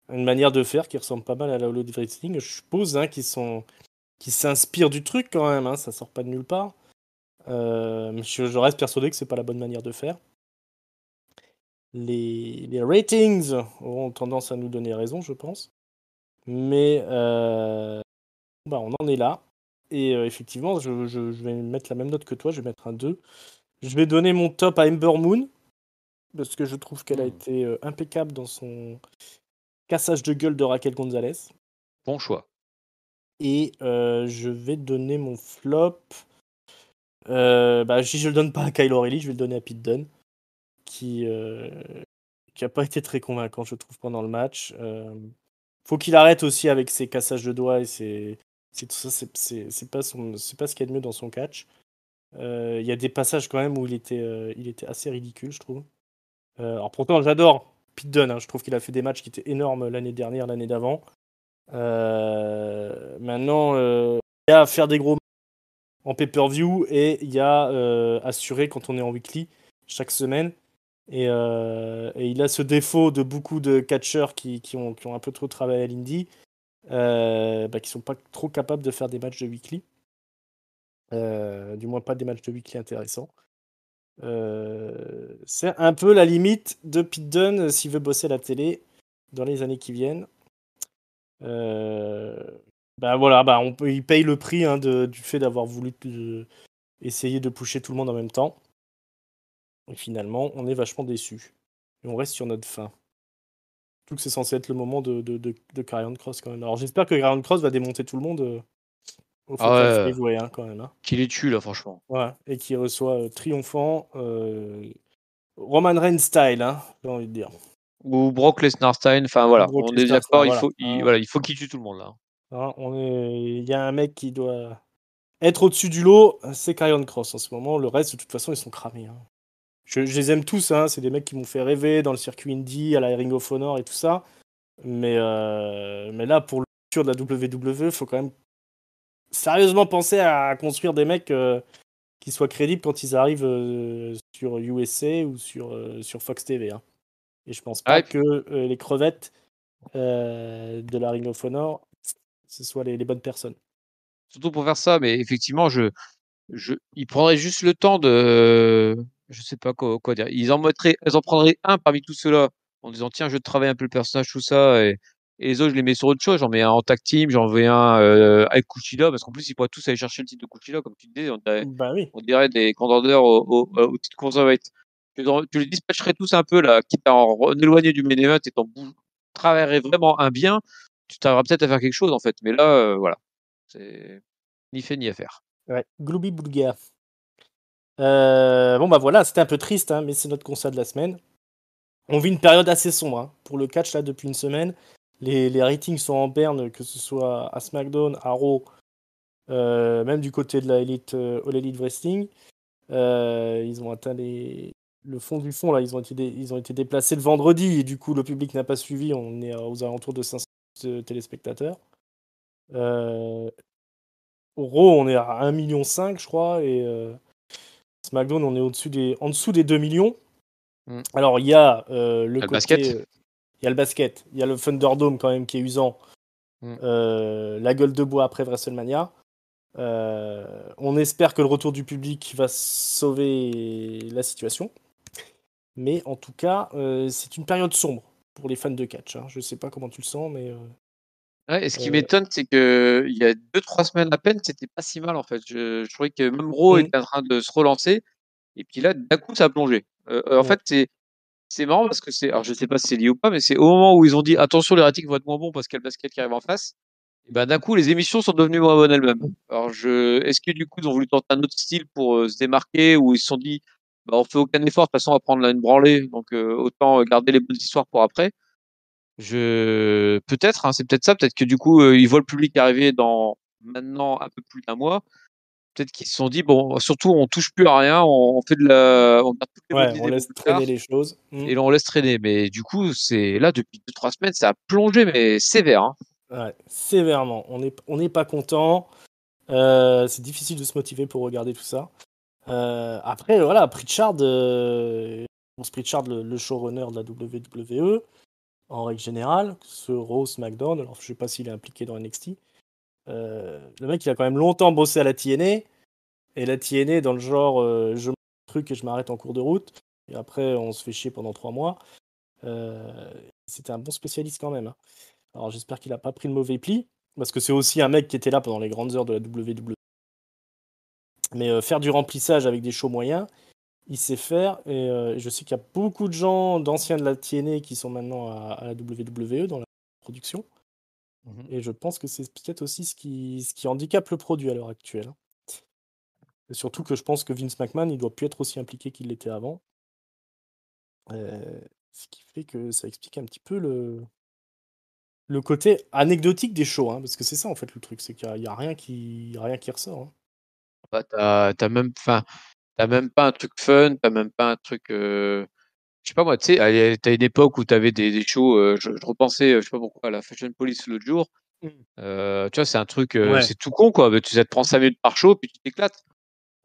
une manière de faire qui ressemble pas mal à la Holo Wrestling. Je suppose, hein, qui s'inspirent du truc quand même, hein. Ça sort pas de nulle part. Mais je reste persuadé que c'est pas la bonne manière de faire. Les ratings auront tendance à nous donner raison, je pense. Mais on en est là. Et effectivement, je vais mettre la même note que toi, je vais mettre un 2. Je vais donner mon top à Ember Moon, parce que je trouve qu'elle a Hmm, été impeccable dans son cassage de gueule de Raquel Gonzalez. bon choix. Et je vais donner mon flop. Si je le donne pas à Kyle O'Reilly, je vais le donner à Pete Dunne, qui, euh, qui a pas été très convaincant, je trouve, pendant le match. Faut qu'il arrête aussi avec ses cassages de doigts et c'est tout ça, c'est pas ce qu'il y a de mieux dans son catch. Il y a des passages quand même où il était assez ridicule, je trouve. Alors pourtant, j'adore Pete Dunne, hein. Je trouve qu'il a fait des matchs qui étaient énormes l'année dernière, l'année d'avant. Maintenant, il y a à faire des gros matchs en pay-per-view et il y a assurer quand on est en weekly chaque semaine. Et il a ce défaut de beaucoup de catcheurs qui ont un peu trop travaillé à l'indie, qui sont pas trop capables de faire des matchs de weekly. Du moins pas des matchs de weekly intéressants. C'est un peu la limite de Pete Dunne s'il veut bosser à la télé dans les années qui viennent. Euh, il paye le prix, hein, du fait d'avoir voulu essayer de pusher tout le monde en même temps. Et finalement, on est vachement déçu. Et on reste sur notre faim. Surtout que c'est censé être le moment de Karrion Cross quand même. Alors j'espère que Karrion Cross va démonter tout le monde Faut pas le dévouer quand même. Hein. Qui les tue là, franchement. Ouais, et qui reçoit triomphant Roman Reigns style, hein, j'ai envie de dire. Ou Brock Lesnar style, enfin voilà, Brock on est Lesnar d'accord, style, il faut qu'il tue tout le monde là. Hein, il y a un mec qui doit être au-dessus du lot, c'est Karrion Cross en ce moment. Le reste, de toute façon, ils sont cramés. Hein. Je les aime tous, hein. C'est des mecs qui m'ont fait rêver dans le circuit indie, à la Ring of Honor et tout ça. Mais là, pour le futur de la WWE, il faut quand même sérieusement penser à construire des mecs qui soient crédibles quand ils arrivent sur USA ou sur Fox TV. Hein. Et je pense pas que les crevettes de la Ring of Honor, ce soient les bonnes personnes. Surtout pour faire ça, mais effectivement, il prendrait juste le temps de, je sais pas quoi dire. Ils en prendraient un parmi tous ceux-là en disant tiens, je travaille un peu le personnage, tout ça, et les autres, je les mets sur autre chose. J'en mets un en tag team, j'en mets un avec Kushida, parce qu'en plus, ils pourraient tous aller chercher le titre de Kushida, comme tu disais. Bah oui. On dirait des contenders au titre cruiserweight. Tu les dispatcherais tous un peu là, quitte à en éloigner du main event et t'en travaillerais vraiment un bien. Tu t'arriveras peut-être à faire quelque chose en fait. Mais là, voilà, c'est ni fait ni à faire. Ouais, Glooby Boulga. Bon bah voilà, c'était un peu triste, hein, mais c'est notre constat de la semaine. On vit une période assez sombre hein, pour le catch là depuis une semaine. Les ratings sont en berne, que ce soit à SmackDown, à Raw, même du côté de la Elite, All Elite Wrestling. Ils ont atteint le fond du fond là. Ils ont été déplacés le vendredi et du coup le public n'a pas suivi. On est aux alentours de 500 téléspectateurs. Au Raw, on est à 1,5 million, je crois, et SmackDown, on est en dessous des 2 millions. Alors, il y a le côté. Basket. Il y a le basket. Il y a le Thunderdome, quand même, qui est usant. La gueule de bois après WrestleMania. On espère que le retour du public va sauver la situation. Mais en tout cas, c'est une période sombre pour les fans de catch. Hein. Je sais pas comment tu le sens, mais. Ouais, et ce qui m'étonne, c'est que il y a 2-3 semaines à peine, c'était pas si mal en fait. Je trouvais que même Raw était en train de se relancer, et puis là, d'un coup, ça a plongé. En fait, c'est marrant parce que alors je sais pas si c'est lié ou pas, mais c'est au moment où ils ont dit attention, les ratings vont être moins bons parce qu'il y a le basket qui arrive en face. Et ben d'un coup, les émissions sont devenues moins bonnes elles-mêmes. Alors est-ce que du coup, ils ont voulu tenter un autre style pour se démarquer, ou ils se sont dit bah on fait aucun effort, de toute façon, on va prendre là une branlée, donc autant garder les bonnes histoires pour après. Peut-être, hein, c'est peut-être ça. Peut-être que du coup, ils voient le public arriver dans maintenant un peu plus d'1 mois. Peut-être qu'ils se sont dit bon, surtout, on touche plus à rien, on garde toutes les bonnes on idées pour laisse plus traîner tard, les choses. et là, on laisse traîner. Mais du coup, c'est là depuis 2-3 semaines, ça a plongé, mais sévère. Hein. Ouais, sévèrement. On n'est pas content. C'est difficile de se motiver pour regarder tout ça. Après, voilà, Pritchard, le showrunner de la WWE, en règle générale, ce Rose McDonald, alors je sais pas s'il est impliqué dans NXT. Le mec, il a quand même longtemps bossé à la TNA. Et la TNA, dans le genre, je monte un truc et je m'arrête en cours de route. Et après, on se fait chier pendant 3 mois. C'était un bon spécialiste quand même. Hein. Alors j'espère qu'il a pas pris le mauvais pli. Parce que c'est aussi un mec qui était là pendant les grandes heures de la WWE. Mais faire du remplissage avec des shows moyens, il sait faire. Et je sais qu'il y a beaucoup de gens d'anciens de la TNA qui sont maintenant à la WWE dans la production. Et je pense que c'est peut-être aussi ce qui handicape le produit à l'heure actuelle. Hein. Et surtout que je pense que Vince McMahon, il doit plus être aussi impliqué qu'il l'était avant. Ce qui fait que ça explique un petit peu le côté anecdotique des shows. Hein, parce que c'est ça en fait le truc, c'est qu'il n'y a rien qui ressort. Hein. Bah, t'as même, enfin, t'as même pas un truc fun, t'as même pas un truc. Je sais pas moi, tu sais, t'as une époque où t'avais des shows. Je repensais, je sais pas pourquoi, à la Fashion Police l'autre jour. Tu vois, c'est un truc, Ouais. c'est tout con quoi. Mais ça te prend 5 minutes par show, puis tu t'éclates.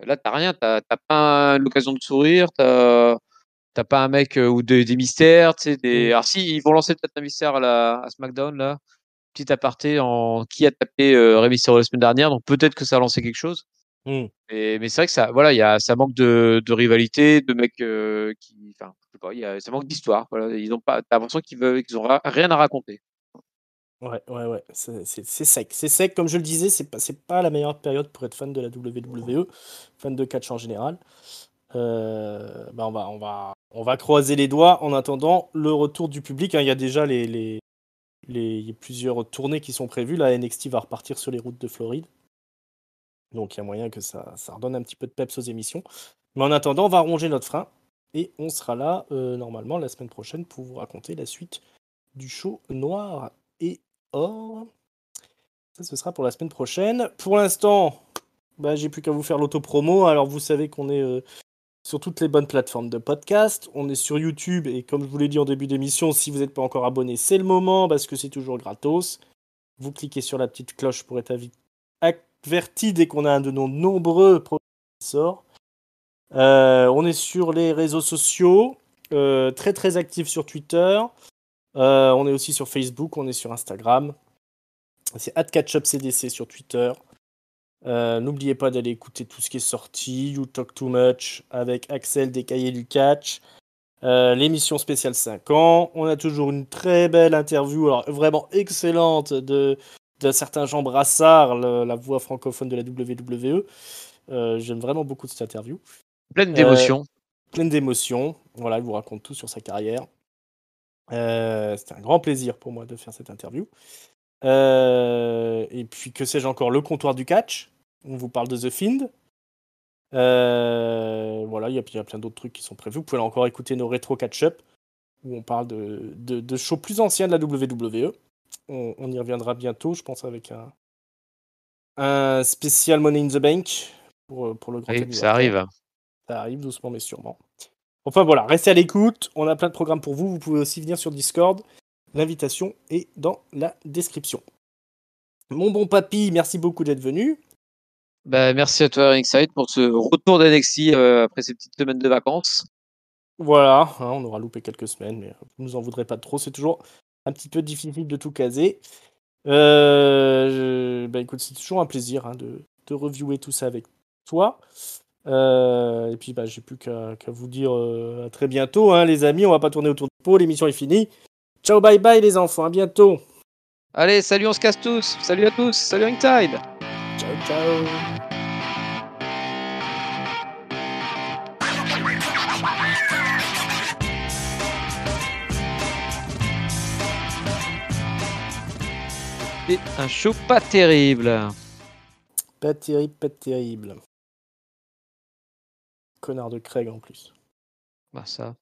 Là, t'as rien, t'as pas l'occasion de sourire, t'as pas un mec ou des mystères, tu sais. Alors si, ils vont lancer peut-être un mystère à SmackDown là. Petit aparté en qui a tapé Rey Mysterio la semaine dernière, donc peut-être que ça a lancé quelque chose. Mais c'est vrai que ça, voilà, ça manque de rivalité, de mecs enfin, je sais pas, ça manque d'histoire. Voilà, ils ont pas, t'as l'impression qu'ils ont rien à raconter. Ouais. C'est sec. C'est sec, comme je le disais, c'est pas la meilleure période pour être fan de la WWE, fan de catch en général. Bah on va croiser les doigts en attendant le retour du public. Hein. Il y a déjà il y a plusieurs tournées qui sont prévues. La NXT va repartir sur les routes de Floride. Donc il y a moyen que ça redonne un petit peu de peps aux émissions. Mais en attendant, on va ronger notre frein et on sera là normalement la semaine prochaine pour vous raconter la suite du show Noir et Or. Ça, ce sera pour la semaine prochaine. Pour l'instant, j'ai plus qu'à vous faire l'auto-promo. Alors vous savez qu'on est sur toutes les bonnes plateformes de podcast. On est sur YouTube et comme je vous l'ai dit en début d'émission, si vous n'êtes pas encore abonné, c'est le moment parce que c'est toujours gratos. Vous cliquez sur la petite cloche pour être averti dès qu'on a un de nos nombreux projets qui sort. On est sur les réseaux sociaux, très très actifs sur Twitter. On est aussi sur Facebook, on est sur Instagram. C'est @catchupcdc sur Twitter. N'oubliez pas d'aller écouter tout ce qui est sorti. You Talk Too Much avec Axel des Cahiers du Catch. L'émission spéciale 5 ans. On a toujours une très belle interview, alors vraiment excellente, d'un certain Jean Brassard, la voix francophone de la WWE. J'aime vraiment beaucoup cette interview. Pleine d'émotions. Pleine d'émotions. Voilà, il vous raconte tout sur sa carrière. C'était un grand plaisir pour moi de faire cette interview. Et puis, que sais-je encore, le comptoir du catch. On vous parle de The Fiend. Voilà, il y a plein d'autres trucs qui sont prévus. Vous pouvez encore écouter nos rétro catch-up où on parle de shows plus anciens de la WWE. On y reviendra bientôt, je pense, avec un spécial Money in the Bank pour le grand Oui, anniversaire. ça arrive. Ça arrive doucement mais sûrement. Enfin voilà, restez à l'écoute. On a plein de programmes pour vous. Vous pouvez aussi venir sur Discord. L'invitation est dans la description. Mon bon papy, merci beaucoup d'être venu. Merci à toi, Ringside, pour ce retour d'NXT après ces petites semaines de vacances. Voilà, on aura loupé quelques semaines, mais vous nous en voudrez pas trop. C'est toujours un petit peu difficile de tout caser. Écoute, c'est toujours un plaisir de reviewer tout ça avec toi. Et puis j'ai plus qu'à vous dire à très bientôt, les amis. On va pas tourner autour du pot, l'émission est finie. Ciao, bye bye les enfants, à bientôt. Allez, salut, on se casse tous. Salut à tous, salut Ringside. Ciao, ciao. C'est un show pas terrible. Pas terrible, pas terrible. Connard de Craig en plus. Ça.